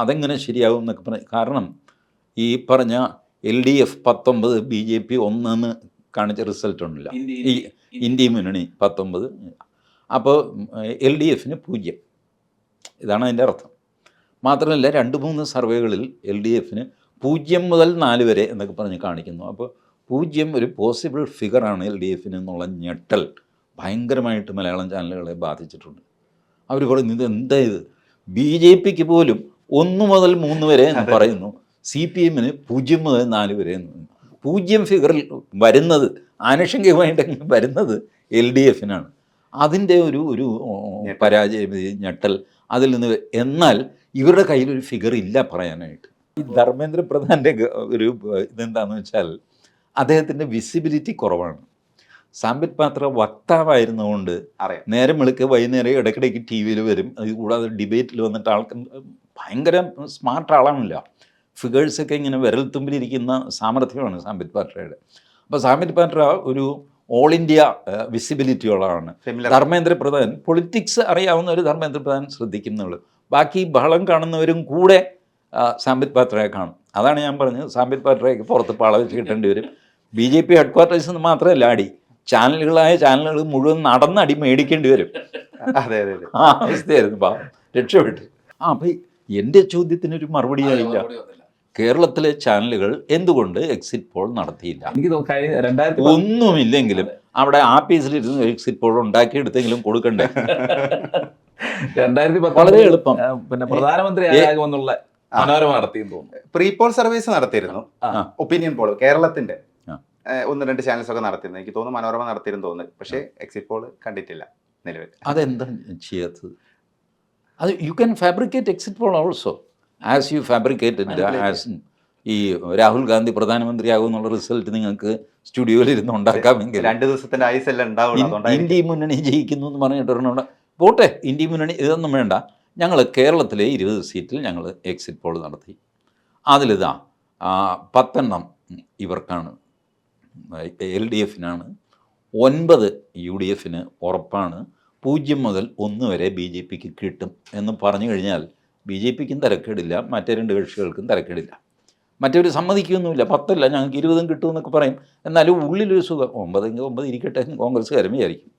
അതെങ്ങനെ ശരിയാവും എന്നൊക്കെ പറഞ്ഞു. കാരണം ഈ പറഞ്ഞ LDF 19, BJP 1 എന്ന് കാണിച്ച റിസൾട്ട് ഉണ്ടല്ലോ, ഈ ഇന്ത്യ മുന്നണി 19. അപ്പോൾ LDFന് 0. ഇതാണ് അതിൻ്റെ അർത്ഥം. മാത്രമല്ല 2-3 സർവേകളിൽ LDFന് 0 മുതൽ 4 വരെ എന്നൊക്കെ പറഞ്ഞ് കാണിക്കുന്നു. അപ്പോൾ 0 ഒരു പോസിബിൾ ഫിഗറാണ് LDFന് എന്നുള്ള ഞെട്ടൽ ഭയങ്കരമായിട്ട് മലയാളം ചാനലുകളെ ബാധിച്ചിട്ടുണ്ട്. അവർ പറയുന്നു ഇത് എന്താ ഇത്, BJPക്ക് പോലും 1 മുതൽ 3 വരെ എന്ന് പറയുന്നു, CPMന് 0 മുതൽ 4 വരെ എന്ന്. 0 ഫിഗറിൽ വരുന്നത്, ആനുഷംഗികമായിട്ടെങ്കിലും വരുന്നത് LDFനാണ്. അതിൻ്റെ ഒരു പരാജയ ഞെട്ടൽ അതിൽ നിന്ന്. എന്നാൽ ഇവരുടെ കയ്യിലൊരു ഫിഗർ ഇല്ല പറയാനായിട്ട്. ഈ ധർമ്മേന്ദ്ര പ്രധാൻ്റെ ഒരു ഇതെന്താണെന്ന് വെച്ചാൽ അദ്ദേഹത്തിൻ്റെ വിസിബിലിറ്റി കുറവാണ്. സാമ്പിത് പാത്ര വക്താവായിരുന്നുകൊണ്ട് നേരം വെളുക്ക് വൈകുന്നേരം ഇടയ്ക്കിടയ്ക്ക് TV വരും. അത് കൂടാതെ ഡിബേറ്റിൽ വന്നിട്ട് ആൾക്ക് ഭയങ്കര സ്മാർട്ട് ആളാണല്ലോ. ഫിഗേഴ്സൊക്കെ ഇങ്ങനെ വിരൽത്തുമ്പിലിരിക്കുന്ന സാമർഥ്യമാണ് സാമ്പിത് പാത്രയുടെ. അപ്പോൾ സാമ്പിത് പാത്ര ഒരു ഓൾ ഇന്ത്യ വിസിബിലിറ്റി ഉള്ളതാണ്. ധർമ്മേന്ദ്ര പ്രധാൻ പൊളിറ്റിക്സ് അറിയാവുന്നവർ ധർമ്മേന്ദ്ര പ്രധാൻ ശ്രദ്ധിക്കുന്നുള്ളൂ. ബാക്കി ബഹളം കാണുന്നവരും കൂടെ സാമ്പിത് പാത്രയെ കാണും. അതാണ് ഞാൻ പറഞ്ഞത്, സാമ്പിത് പാത്രയ്ക്ക് പുറത്ത് പാള വെച്ച് കിട്ടേണ്ടി വരും. BJP ഹെഡ്ക്വാർട്ടേഴ്സിൽ നിന്ന് മാത്രമല്ല അടി, ചാനലുകൾ മുഴുവൻ നടന്നടി മേടിക്കേണ്ടി വരും. അതെ ആ അവസ്ഥയായിരുന്നു. രക്ഷപ്പെട്ടു. അപ്പം എൻ്റെ ചോദ്യത്തിനൊരു മറുപടിയായില്ല. കേരളത്തിലെ ചാനലുകൾ എന്തുകൊണ്ട് എക്സിറ്റ് പോൾ നടത്തിയില്ല? എനിക്ക് തോന്നുന്നു ഒന്നുമില്ലെങ്കിലും അവിടെ ആഫീസിലിരുന്ന് എക്സിറ്റ് പോൾ ഉണ്ടാക്കിയെടുത്തെങ്കിലും കൊടുക്കണ്ടേ? 2010 വളരെ എളുപ്പം. പിന്നെ പ്രധാനമന്ത്രി ആകുമെന്നുള്ള മനോരമ നടത്തിയെന്ന് തോന്നുന്നു. പ്രീപോൾ സർവീസ് നടത്തിയിരുന്നു, ഒപ്പീനിയൻ പോൾ കേരളത്തിന്റെ 1-2 ചാനൽസ് ഒക്കെ നടത്തിയിരുന്നു. എനിക്ക് തോന്നുന്നു മനോരമ നടത്തിയിരുന്നു തോന്നുന്നു. പക്ഷേ എക്സിറ്റ് പോൾ കണ്ടിട്ടില്ല നിലവിൽ. അതെന്താ ചെയ്യാത്തത്? അത് you can fabricate exit poll also as you fabricated as ഈ രാഹുൽ ഗാന്ധി പ്രധാനമന്ത്രിയാകും എന്നുള്ള റിസൾട്ട് നിങ്ങൾക്ക് സ്റ്റുഡിയോയിൽ ഇരുന്ന് ഉണ്ടാക്കാമെങ്കിൽ 2 ദിവസത്തിന്റെ ആയുസെല്ലാം ഉണ്ടാവുള്ളൂ. അതുകൊണ്ടായിരിക്കും ഇന്ത്യ മുന്നണി ജയിക്കുന്നു എന്ന് പറഞ്ഞിട്ട് ഒരെണ്ണം പോട്ടെ, ഇന്ത്യ മുന്നണി ഇതൊന്നും വേണ്ട. ഞങ്ങൾ കേരളത്തിലെ 20 സീറ്റിൽ ഞങ്ങൾ എക്സിറ്റ് പോൾ നടത്തി. അതിലിതാ 10 ഇവർക്കാണ്, LDFനാണ്, 9 UDFന് ഉറപ്പാണ്, 0 മുതൽ 1 വരെ BJPക്ക് കിട്ടും എന്ന് പറഞ്ഞു കഴിഞ്ഞാൽ BJPക്കും തരക്കേടില്ല, മറ്റേ 2 കക്ഷികൾക്കും തരക്കേടില്ല. മറ്റവർ സമ്മതിക്കുകയൊന്നുമില്ല, 10 അല്ല ഞങ്ങൾക്ക് 20 കിട്ടുമെന്നൊക്കെ പറയും. എന്നാലും ഉള്ളിലൊരു സുഖം, 9 ഇരിക്കട്ടെ എന്ന് കോൺഗ്രസ്സുകാരും വിചാരിക്കും.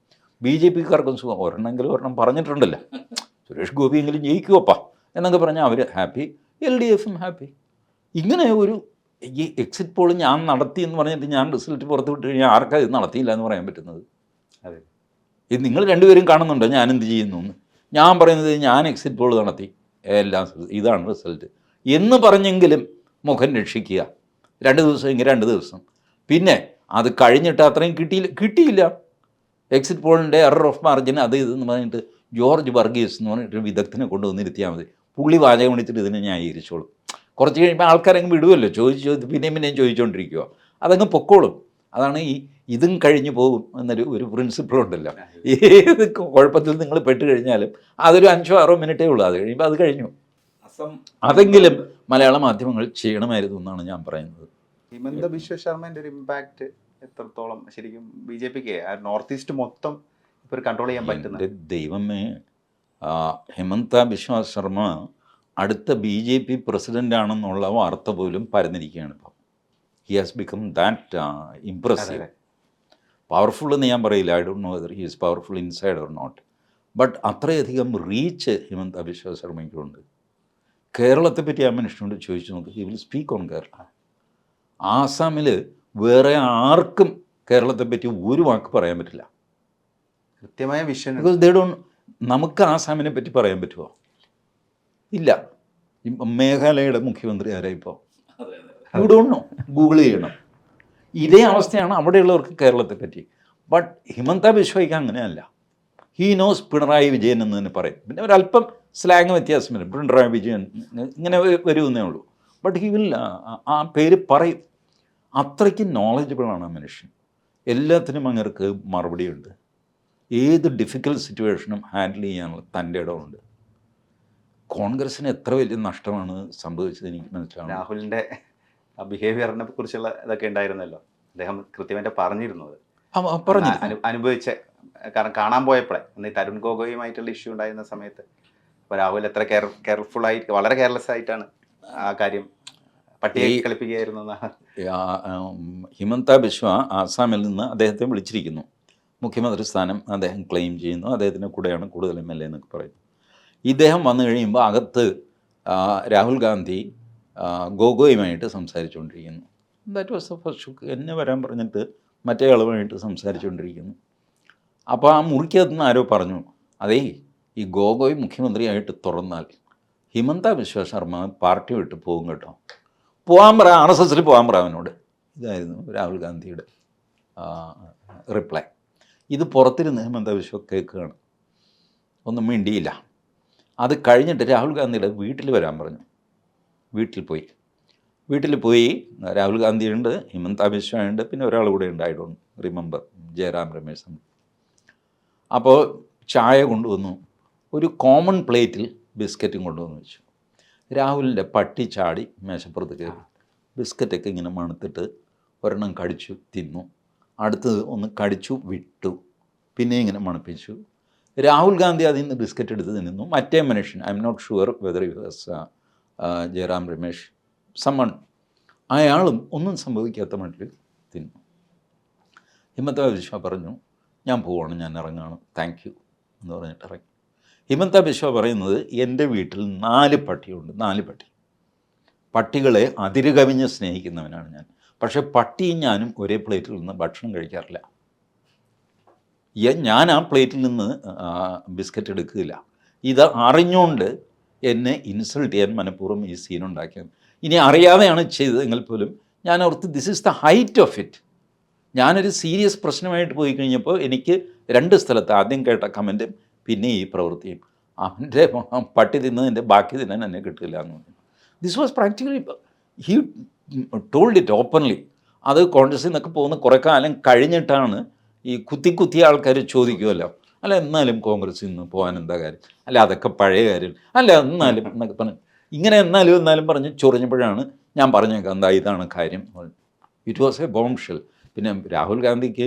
BJPക്കാർക്കും സുഖം, ഒരെണ്ണം പറഞ്ഞിട്ടുണ്ടല്ലോ, സുരേഷ് ഗോപിയെങ്കിലും ജയിക്കുമപ്പാ എന്നൊക്കെ പറഞ്ഞാൽ അവർ ഹാപ്പി, LDFും ഹാപ്പി. ഇങ്ങനെ ഒരു ഈ എക്സിറ്റ് പോൾ ഞാൻ നടത്തി എന്ന് പറഞ്ഞിട്ട് ഞാൻ റിസൾട്ട് പുറത്ത് വിട്ട് കഴിഞ്ഞാൽ ആർക്കാ ഇത് നടത്തിയില്ല എന്ന് പറയാൻ പറ്റുന്നത്? അതെ. ഇത് നിങ്ങൾ രണ്ടുപേരും കാണുന്നുണ്ടോ ഞാൻ എന്ത് ചെയ്യുന്നു എന്ന്? ഞാൻ പറയുന്നത് ഞാൻ എക്സിറ്റ് പോൾ നടത്തി, എല്ലാം ഇതാണ് റിസൾട്ട് എന്ന് പറഞ്ഞെങ്കിലും മുഖം രക്ഷിക്കുക. 2 ദിവസം എങ്കിൽ 2 ദിവസം, പിന്നെ അത് കഴിഞ്ഞിട്ട് അത്രയും കിട്ടിയില്ല. എക്സിറ്റ് പോളിൻ്റെ എറർ ഓഫ് മാർജിൻ അത് ഇതെന്ന് പറഞ്ഞിട്ട് ജോർജ് വർഗീസ് എന്ന് പറഞ്ഞിട്ട് വിദഗ്ധനെ കൊണ്ടുവന്നിരുത്തിയാൽ മതി. പുള്ളി വാചകം വിളിച്ചിട്ട് ഇതിനെ ന്യായീകരിച്ചോളും. കുറച്ച് കഴിയുമ്പോൾ ആൾക്കാരങ്ങ് വിടുമല്ലോ, ചോദിച്ച് പിന്നെയും ചോദിച്ചുകൊണ്ടിരിക്കുക, അതങ്ങ് പൊക്കോളും. അതാണ് ഇതും കഴിഞ്ഞു പോകും എന്നൊരു പ്രിൻസിപ്പിൾ ഉണ്ടല്ലോ. ഏത് കുഴപ്പത്തിൽ നിങ്ങൾ പെട്ട് കഴിഞ്ഞാലും അതൊരു 5-6 മിനിറ്റേ ഉള്ളൂ, അത് കഴിയുമ്പോൾ അത് കഴിഞ്ഞു. അതെങ്കിലും മലയാള മാധ്യമങ്ങൾ ചെയ്യണമായിരുന്നു എന്നാണ് ഞാൻ പറയുന്നത്. ഹിമന്ത ബിശ്വ ശർമ്മന്റെ ഒരു ഇമ്പാക്ട് എത്രത്തോളം ശരിക്കും BJPക്ക് നോർത്ത് ഈസ്റ്റ് മൊത്തം ഇപ്പോൾ കൺട്രോൾ ചെയ്യാൻ പറ്റുന്നത്? എൻ്റെ ദൈവമേ, ഹിമന്ത ബിശ്വ ശർമ്മ അടുത്ത BJP പ്രസിഡൻ്റ് ആണെന്നുള്ള വാർത്ത പോലും പരന്നിരിക്കുകയാണ് ഇപ്പോൾ. He has become that impressive. Powerful എന്ന് ഞാൻ പറയില്ല, I don't know whether he is powerful inside or not, but അത്രയധികം റീച്ച് ഹിമന്ത ബിശ്വ ശർമ്മയ്ക്കുണ്ട്. കേരളത്തെ പറ്റി ആ മനുഷ്യനോട് ചോദിച്ചു നോക്ക്, he will speak on Kerala. ആസാമിൽ വേറെ ആർക്കും കേരളത്തെ പറ്റി ഒരു വാക്ക് പറയാൻ പറ്റില്ല, കൃത്യമായ വിഷൻ. Because they don't. നമുക്ക് ആസാമിനെ പറ്റി പറയാൻ പറ്റുമോ? ഇല്ല. മേഘാലയയുടെ മുഖ്യമന്ത്രി ആരാ ഇപ്പോൾ? യു ഡോണ്ട് നോ, ഗൂഗിൾ ചെയ്യണം. ഇതേ അവസ്ഥയാണ് അവിടെയുള്ളവർക്ക് കേരളത്തെ പറ്റി. ബട്ട് ഹിമന്ത ബിശ്വയ്ക്ക് അങ്ങനെയല്ല. ഹീ നോസ് പിണറായി വിജയൻ എന്ന് തന്നെ പറയും. പിന്നെ ഒരല്പം സ്ലാങ് വ്യത്യാസം വരും, പിണറായി വിജയൻ ഇങ്ങനെ വരുമെന്നേ ഉള്ളൂ. ബട്ട് ഹി വിൽ ആ പേര് പറയും. അത്രയ്ക്ക് നോളജബിളാണ് ആ മനുഷ്യൻ. എല്ലാത്തിനും അങ്ങർക്ക് മറുപടിയുണ്ട്. ഏത് ഡിഫിക്കൽട്ട് സിറ്റുവേഷനും ഹാൻഡിൽ ചെയ്യാനുള്ള തൻ്റെ ഇടമുണ്ട്. കോൺഗ്രസ്സിന് എത്ര വലിയ നഷ്ടമാണ് സംഭവിച്ചത് എനിക്ക് മനസ്സിലാവും. രാഹുലിൻ്റെ ബിഹേവിയറിനെ കുറിച്ചുള്ള ഇതൊക്കെ ഉണ്ടായിരുന്നല്ലോ, അദ്ദേഹം കൃത്യമായിട്ട് പറഞ്ഞിരുന്നത്, അനുഭവിച്ച. കാരണം കാണാൻ പോയപ്പോഴേ അന്ന് തരുൺ ഗൊഗോയുമായിട്ടുള്ള ഇഷ്യൂ ഉണ്ടായിരുന്ന സമയത്ത് ഇപ്പോൾ രാഹുൽ എത്ര കെയർഫുൾ ആയിട്ട്, വളരെ കെയർലെസ് ആയിട്ടാണ് ആ കാര്യം പട്ടിയെ കളിപ്പിക്കുകയായിരുന്നു. ഹിമന്ത ബിശ്വ ആസാമിൽ നിന്ന് അദ്ദേഹത്തെ വിളിച്ചിരിക്കുന്നു, മുഖ്യമന്ത്രി സ്ഥാനം അദ്ദേഹം ക്ലെയിം ചെയ്യുന്നു, അദ്ദേഹത്തിൻ്റെ കൂടെയാണ് കൂടുതൽ MLA എന്നൊക്കെ പറയുന്നു. ഇദ്ദേഹം വന്നു കഴിയുമ്പോൾ അകത്ത് രാഹുൽ ഗാന്ധി ഗോഗോയുമായിട്ട് സംസാരിച്ചുകൊണ്ടിരിക്കുന്നു. That was the first shock. എന്നെ വരാൻ പറഞ്ഞിട്ട് മറ്റേ ആളുമായിട്ട് സംസാരിച്ചുകൊണ്ടിരിക്കുന്നു. അപ്പോൾ ആ മുറിക്കകത്ത് നിന്ന് ആരോ പറഞ്ഞു, അതേ ഈ ഗോഗോയ് മുഖ്യമന്ത്രിയായിട്ട് തുറന്നാൽ ഹിമന്ത ബിശ്വ ശർമ്മ പാർട്ടി വിട്ട് പോകും കേട്ടോ, പോകാൻ പറ, RSSൽ പോകാൻ പറ അവനോട്. ഇതായിരുന്നു രാഹുൽ ഗാന്ധിയുടെ റിപ്ലൈ. ഇത് പുറത്തിരുന്ന് ഹിമന്ത ബിശ്വ കേൾക്കുകയാണ്, ഒന്നും മിണ്ടിയില്ല. അത് കഴിഞ്ഞിട്ട് രാഹുൽ ഗാന്ധിയുടെ വീട്ടിൽ വരാൻ പറഞ്ഞു. വീട്ടിൽ പോയി രാഹുൽ ഗാന്ധിയുണ്ട്, ഹിമന്ത ബിശ്വ ഉണ്ട്, പിന്നെ ഒരാൾ കൂടെ ഉണ്ട്, I don't remember, Jairam Ramesh. അപ്പോൾ ചായ കൊണ്ടുവന്നു, ഒരു കോമൺ പ്ലേറ്റിൽ ബിസ്ക്കറ്റും കൊണ്ടുവന്ന് വെച്ചു. രാഹുലിൻ്റെ പട്ടി ചാടി മേശപ്പുറത്ത് കയറി ബിസ്ക്കറ്റൊക്കെ ഇങ്ങനെ മണത്തിട്ട് ഒരെണ്ണം കടിച്ചു തിന്നു, അടുത്തത് ഒന്ന് കടിച്ചു വിട്ടു, പിന്നെ ഇങ്ങനെ മണപ്പിച്ചു. രാഹുൽ ഗാന്ധി അതിൽ നിന്ന് ബിസ്ക്കറ്റ് എടുത്ത് തിന്നു. മറ്റേ മനുഷ്യൻ, I am not sure whether it was Jairam Ramesh, summon, അയാളും ഒന്നും സംഭവിക്കാത്ത മട്ടിൽ തിന്നു. ഹിമന്ത ബിശ്വ പറഞ്ഞു, ഞാൻ പോവാണ്, ഞാൻ ഇറങ്ങുകയാണ്, താങ്ക് യു എന്ന് പറഞ്ഞിട്ട് ഇറങ്ങി. ഹിമന്ത ബിശ്വ പറയുന്നത്, എൻ്റെ വീട്ടിൽ 4 പട്ടിയുണ്ട്, 4 പട്ടി. പട്ടികളെ അതിരുകവിഞ്ഞ് സ്നേഹിക്കുന്നവനാണ് ഞാൻ. പക്ഷേ പട്ടിയും ഞാനും ഒരേ പ്ലേറ്റിൽ നിന്ന് ഭക്ഷണം കഴിക്കാറില്ല. ഞാൻ ആ പ്ലേറ്റിൽ നിന്ന് ബിസ്ക്കറ്റ് എടുക്കില്ല. ഇത് അറിഞ്ഞുകൊണ്ട് എന്നെ ഇൻസൾട്ട് ചെയ്യാൻ മനഃപൂർവ്വം ഈ സീനുണ്ടാക്കിയത്. ഇനി അറിയാതെയാണ് ചെയ്തതെങ്കിൽ പോലും ഞാൻ ഓർത്ത് this is the height of it. ഞാനൊരു സീരിയസ് പ്രശ്നമായിട്ട് പോയി കഴിഞ്ഞപ്പോൾ എനിക്ക് 2 സ്ഥലത്ത് ആദ്യം കേട്ട കമൻറ്റും പിന്നെ ഈ പ്രവൃത്തിയും, അവൻ്റെ പട്ടി തിന്നതിൻ്റെ ബാക്കി തിന്നാൻ എന്നെ കിട്ടില്ല എന്ന് പറഞ്ഞു. This was practically, he told it openly. അത് കോൺഗ്രസിൽ നിന്നൊക്കെ പോകുന്ന കുറേ കാലം കഴിഞ്ഞിട്ടാണ് ഈ കുത്തി ആൾക്കാർ ചോദിക്കുമല്ലോ, അല്ല എന്നാലും കോൺഗ്രസിൽ നിന്ന് പോകാൻ എന്താ കാര്യം, അല്ല അതൊക്കെ പഴയ കാര്യം, അല്ല എന്നാലും എന്നൊക്കെ പറഞ്ഞു ഇങ്ങനെ എന്നാലും പറഞ്ഞ് ചൊറിഞ്ഞപ്പോഴാണ് ഞാൻ പറഞ്ഞേക്കാം എന്താ ഇതാണ് കാര്യം. It was a bombshell. പിന്നെ രാഹുൽ ഗാന്ധിക്ക്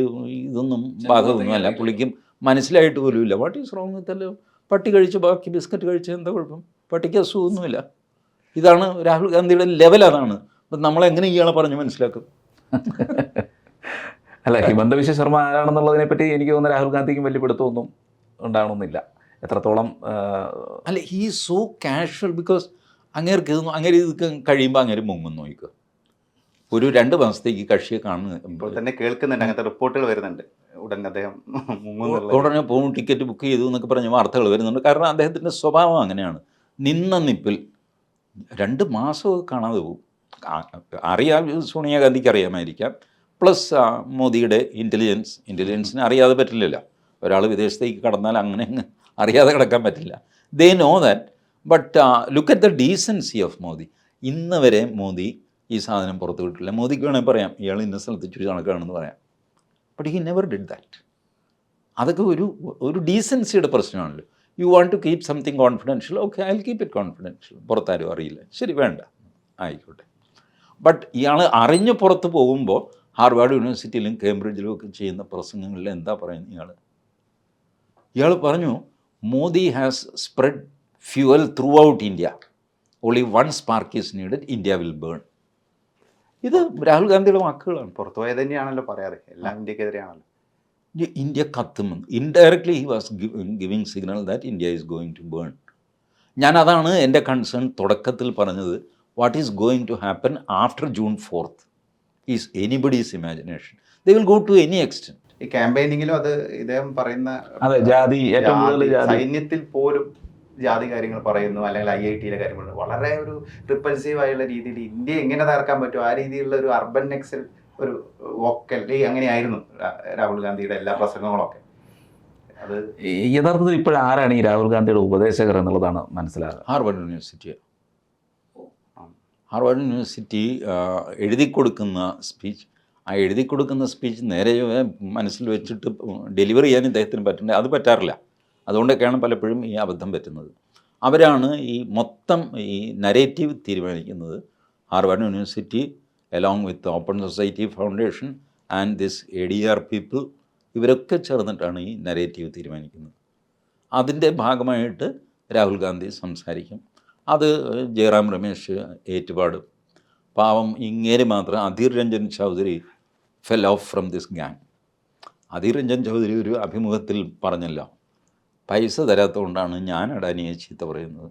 ഇതൊന്നും ബാധകമൊന്നുമല്ല, പുള്ളിക്കും മനസ്സിലായിട്ട് പോലുമില്ല. വാട്ട് ഈസ് റോങ് വിത്തല്ലോ, പട്ടി കഴിച്ച് ബാക്കി ബിസ്ക്കറ്റ് കഴിച്ച് എന്താ കുഴപ്പം, പട്ടിക്ക് അസുഖമൊന്നുമില്ല. ഇതാണ് രാഹുൽ ഗാന്ധിയുടെ ലെവൽ, അതാണ്. അപ്പം നമ്മളെങ്ങനെ ഇയാളെ പറഞ്ഞ് മനസ്സിലാക്കും? അല്ല, ഹിമന്ത ബിശ്വ ശർമ്മ ആരാണെന്നുള്ളതിനെ പറ്റി എനിക്ക് തോന്നുന്നു രാഹുൽ ഗാന്ധിക്കും വലിയ പിടുത്തമൊന്നും ഉണ്ടാവണമെന്നില്ല. എത്രത്തോളം അല്ല, ഹീ സോ കാഷ്വൽ. ബിക്കോസ് അങ്ങേർക്ക് ഇത് കഴിയുമ്പോൾ അങ്ങേര് മുങ്ങും നോക്കുക. ഒരു 2 മാസത്തേക്ക് കക്ഷിയെ കാണുന്നത് ഇപ്പോൾ തന്നെ കേൾക്കുന്നുണ്ട്, അങ്ങനത്തെ റിപ്പോർട്ടുകൾ വരുന്നുണ്ട്. ഉടനെ അദ്ദേഹം ഉടനെ പോകും, ടിക്കറ്റ് ബുക്ക് ചെയ്തു എന്നൊക്കെ പറഞ്ഞ് വാർത്തകൾ വരുന്നുണ്ട്. കാരണം അദ്ദേഹത്തിൻ്റെ സ്വഭാവം അങ്ങനെയാണ്. നിന്ന നിപ്പിൽ 2 മാസമൊക്കെ കാണാതെ പോകും. അറിയാം, സോണിയാഗാന്ധിക്ക് അറിയാമായിരിക്കാം. പ്ലസ് മോദിയുടെ ഇൻ്റലിജൻസിന് അറിയാതെ പറ്റില്ലല്ലോ. ഒരാൾ വിദേശത്തേക്ക് കടന്നാൽ അങ്ങനെ അറിയാതെ കിടക്കാൻ പറ്റില്ല. They know that. But look at the decency of Modi. ഇന്ന് വരെ മോദി ഈ സാധനം പുറത്തു വിട്ടില്ല. മോദിക്ക് വേണമെങ്കിൽ പറയാം ഇയാൾ ഇന്ന സ്ഥലത്ത് ചുറ്റി നടക്കുകയാണെന്ന് പറയാം. But he never did that. അതൊക്കെ ഒരു ഡീസൻസിയുടെ പ്രശ്നമാണല്ലോ. You want to keep something confidential, okay I will keep it confidential. പുറത്താരും അറിയില്ല, ശരി, വേണ്ട, ആയിക്കോട്ടെ. ബട്ട് ഇയാൾ അറിഞ്ഞ് പുറത്ത് പോകുമ്പോൾ ഹാർവാർഡ് യൂണിവേഴ്സിറ്റിയിലും കേംബ്രിഡ്ജിലും ഒക്കെ ചെയ്യുന്ന പ്രസംഗങ്ങളിൽ എന്താ പറയുന്നത് ഇയാൾ പറഞ്ഞു, Modi has spread fuel throughout India, only 1 spark is needed, India will burn. ഇത് രാഹുൽ ഗാന്ധിയുടെ വാക്കുകളാണ്. പുറത്തു പോയത് തന്നെയാണല്ലോ പറയാറ്, എല്ലാം ഇന്ത്യക്കെതിരെയാണല്ലോ. ഇന്ത്യ കത്തുമെന്ന് indirectly he was giving signal that India is going to burn. ഞാൻ അതാണ് എൻ്റെ കൺസേൺ തുടക്കത്തിൽ പറഞ്ഞത്. What is going to happen after June 4th is anybody's imagination. They will go to any extent. ഈ ക്യാമ്പയിനിങ്ങിലും അത് ഇദ്ദേഹം പറയുന്ന അതെ, ജാതി ഏറ്റവും കൂടുതൽ ജാതി, സൈന്യത്തിൽ പോലും ജാതി കാര്യങ്ങൾ പറയുന്നു, അല്ലെങ്കിൽ IIT-യിലെ കാര്യങ്ങൾ വളരെ ഒരു റിപ്പൾസീവ് ആയുള്ള രീതിയിൽ ഇന്ത്യ എങ്ങനെ തകർക്കാൻ പറ്റും ആ രീതിയിലുള്ള ഒരു അർബൻ നെക്സൽ ഒരു വോക്കൽ അങ്ങനെയായിരുന്നു രാഹുൽ ഗാന്ധിയുടെ എല്ലാ പ്രസംഗങ്ങളൊക്കെ. അത് യഥാർത്ഥത്തിൽ ഇപ്പോഴാരാണ് ഈ രാഹുൽ ഗാന്ധിയുടെ ഉപദേശകർ എന്നുള്ളതാണ് മനസ്സിലാകുക. ഹാർവാർഡ് യൂണിവേഴ്സിറ്റി എഴുതി കൊടുക്കുന്ന സ്പീച്ച്, ആ എഴുതി കൊടുക്കുന്ന സ്പീച്ച് നേരെ മനസ്സിൽ വെച്ചിട്ട് ഡെലിവറി ചെയ്യാൻ ഇദ്ദേഹത്തിന് പറ്റുന്നത് അത് പറ്റാറില്ല. അതുകൊണ്ടൊക്കെയാണ് പലപ്പോഴും ഈ അബദ്ധം പറ്റുന്നത്. അവരാണ് ഈ മൊത്തം ഈ നരേറ്റീവ് തീരുമാനിക്കുന്നത്. Harvard university along with open Society foundation and this ADR people, ഇവരൊക്കെ ചേർന്നിട്ടാണ് ഈ നരേറ്റീവ് തീരുമാനിക്കുന്നത്. അതിൻ്റെ ഭാഗമായിട്ട് രാഹുൽ ഗാന്ധി സംസാരിക്കും. അത് ജയറാം രമേശ് ഏറ്റുപാടും. പാവം ഇങ്ങേര് മാത്രം Adhir Ranjan Chowdhury fell off from this gang. Adhir Ranjan Chowdhury ഒരു അഭിമുഖത്തിൽ പറഞ്ഞല്ലോ, പൈസ തരാത്തതുകൊണ്ടാണ് ഞാൻ അഡാനിയെ ചീത്ത പറയുന്നത്.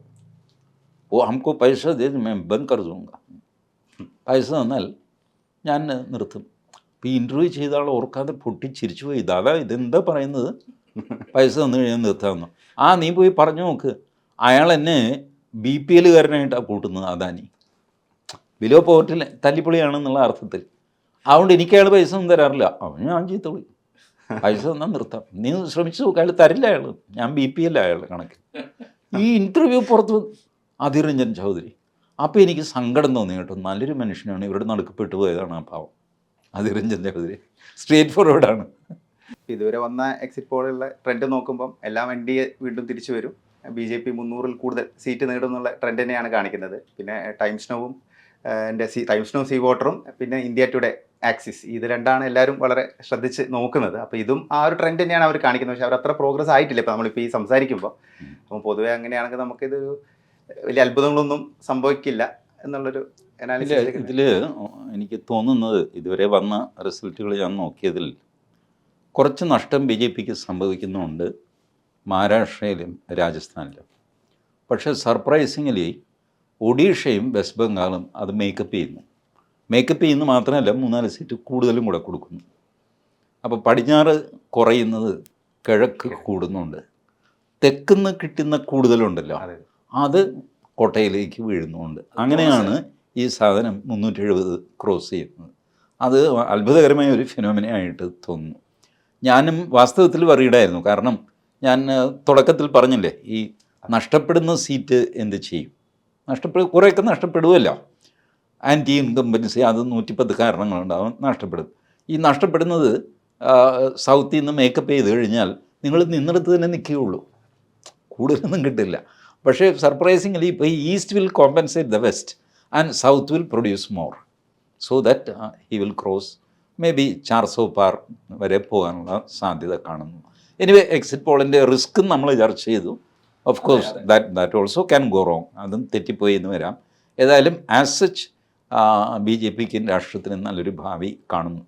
ഹംകോ പൈസ ദേ ഞാൻ ബന്ദ് കർ ദൂംഗ, പൈസ തന്നാൽ ഞാൻ നിർത്തും. ഇപ്പോൾ ഈ ഇൻ്റർവ്യൂ ചെയ്ത ആൾ ഓർക്കാതെ പൊട്ടിച്ചിരിച്ചു പോയി. ദാദാ ഇതെന്താ പറയുന്നത്, പൈസ തന്നു കഴിഞ്ഞാൽ നിർത്താമെന്നു. നീ പോയി പറഞ്ഞു നോക്ക്, അയാൾ എന്നെ BPL-കാരനായിട്ടാണ് കൂട്ടുന്നത് അദാനി, ബിലോ പോർട്ടിൽ തല്ലിപ്പൊളിയാണെന്നുള്ള അർത്ഥത്തിൽ. അതുകൊണ്ട് എനിക്ക് അയാൾ പൈസ ഒന്നും തരാറില്ല. ഞാൻ ചീത്ത വിളി, പൈസ തന്നാൽ നിർത്താം, നീ ശ്രമിച്ചു നോക്കുക, അയാൾ തരില്ല, അയാൾ ഞാൻ BPL അയാളുടെ കണക്ക്. ഈ ഇൻ്റർവ്യൂ പുറത്ത് അധീർ രഞ്ജൻ ചൗധരി. അപ്പോൾ എനിക്ക് സങ്കടം തോന്നി കേട്ടോ, നല്ലൊരു മനുഷ്യനാണ്, ഇവരുടെ നടുക്കപ്പെട്ടു പോയതാണ് ആ പാവം അധീർ രഞ്ജൻ ചൗധരി. സ്ട്രേറ്റ് ഫോർവേഡാണ്. ഇതുവരെ വന്ന എക്സിറ്റ് പോളുള്ള ട്രെൻഡ് നോക്കുമ്പം എല്ലാം NDA വീണ്ടും തിരിച്ചു വരും, BJP 300-ൽ കൂടുതൽ സീറ്റ് നേടും എന്നുള്ള ട്രെൻഡ് തന്നെയാണ് കാണിക്കുന്നത്. പിന്നെ ടൈംസ് നൗവും ടൈംസ് നൗ സീ വോട്ടറും പിന്നെ ഇന്ത്യ ടുഡേ ആക്സിസ്, ഇത് രണ്ടാണ് എല്ലാവരും വളരെ ശ്രദ്ധിച്ച് നോക്കുന്നത്. അപ്പോൾ ഇതും ആ ഒരു ട്രെൻഡ് തന്നെയാണ് അവർ കാണിക്കുന്നത്. പക്ഷേ അവർ അത്ര പ്രോഗ്രസ് ആയിട്ടില്ല ഇപ്പോൾ നമ്മളിപ്പോൾ ഈ സംസാരിക്കുമ്പോൾ. അപ്പം പൊതുവെ അങ്ങനെയാണെങ്കിൽ നമുക്കിതൊരു വലിയ അത്ഭുതങ്ങളൊന്നും സംഭവിക്കില്ല എന്നുള്ളൊരു അനാലിസിസ്. ഇതിൽ എനിക്ക് തോന്നുന്നത് ഇതുവരെ വന്ന റിസൾട്ടുകൾ ഞാൻ നോക്കിയതിൽ കുറച്ച് നഷ്ടം BJPക്ക് സംഭവിക്കുന്നുണ്ട് മഹാരാഷ്ട്രയിലും രാജസ്ഥാനിലും. പക്ഷേ സർപ്രൈസിംഗ്ലി ഒഡീഷയും വെസ്റ്റ് ബംഗാളും അത് മേക്കപ്പ് ചെയ്യുന്നു മാത്രമല്ല 3-4 സീറ്റ് കൂടുതലും കൂടെ കൊടുക്കുന്നു. അപ്പോൾ പടിഞ്ഞാറ് കുറയുന്നത് കിഴക്ക് കൂടുന്നുണ്ട്, തെക്കുന്ന് കിട്ടുന്ന കൂടുതലുണ്ടല്ലോ അത് കോട്ടയിലേക്ക് വീഴുന്നുമുണ്ട്. അങ്ങനെയാണ് ഈ സാധനം 370 ക്രോസ് ചെയ്യുന്നത്. അത് അത്ഭുതകരമായ ഒരു ഫിനോമിനയായിട്ട് തോന്നുന്നു. ഞാനും വാസ്തവത്തിൽ വറീഡായിരുന്നു. കാരണം ഞാൻ തുടക്കത്തിൽ പറഞ്ഞില്ലേ, ഈ നഷ്ടപ്പെടുന്ന സീറ്റ് എന്ത് ചെയ്യും, കുറേയൊക്കെ നഷ്ടപ്പെടുമല്ലോ. ആൻറ്റി ഇൻകംബൻസി, അത് 110 കാരണങ്ങളുണ്ടാവും, നഷ്ടപ്പെടും. ഈ നഷ്ടപ്പെടുന്നത് സൗത്തിൽ നിന്ന് മേക്കപ്പ് ചെയ്ത് കഴിഞ്ഞാൽ നിങ്ങൾ നിന്നിടത്ത് തന്നെ നിൽക്കുകയുള്ളൂ, കൂടുതലൊന്നും കിട്ടില്ല. പക്ഷേ സർപ്രൈസിംഗ്ലി ഇപ്പോൾ ഈ east will compensate the west and south will produce more, so that he will cross may be 400 പാർ വരെ പോകാനുള്ള സാധ്യത കാണുന്നു. എനിവേ എക്സിറ്റ് പോളിൻ്റെ റിസ്ക്കും നമ്മൾ ചർച്ച ചെയ്തു. Of course that also can go wrong, അതും തെറ്റിപ്പോയി എന്ന് വരാം. ഏതായാലും ആസ് സച്ച് BJPക്കും രാഷ്ട്രത്തിനും നല്ലൊരു ഭാവി കാണുന്നു.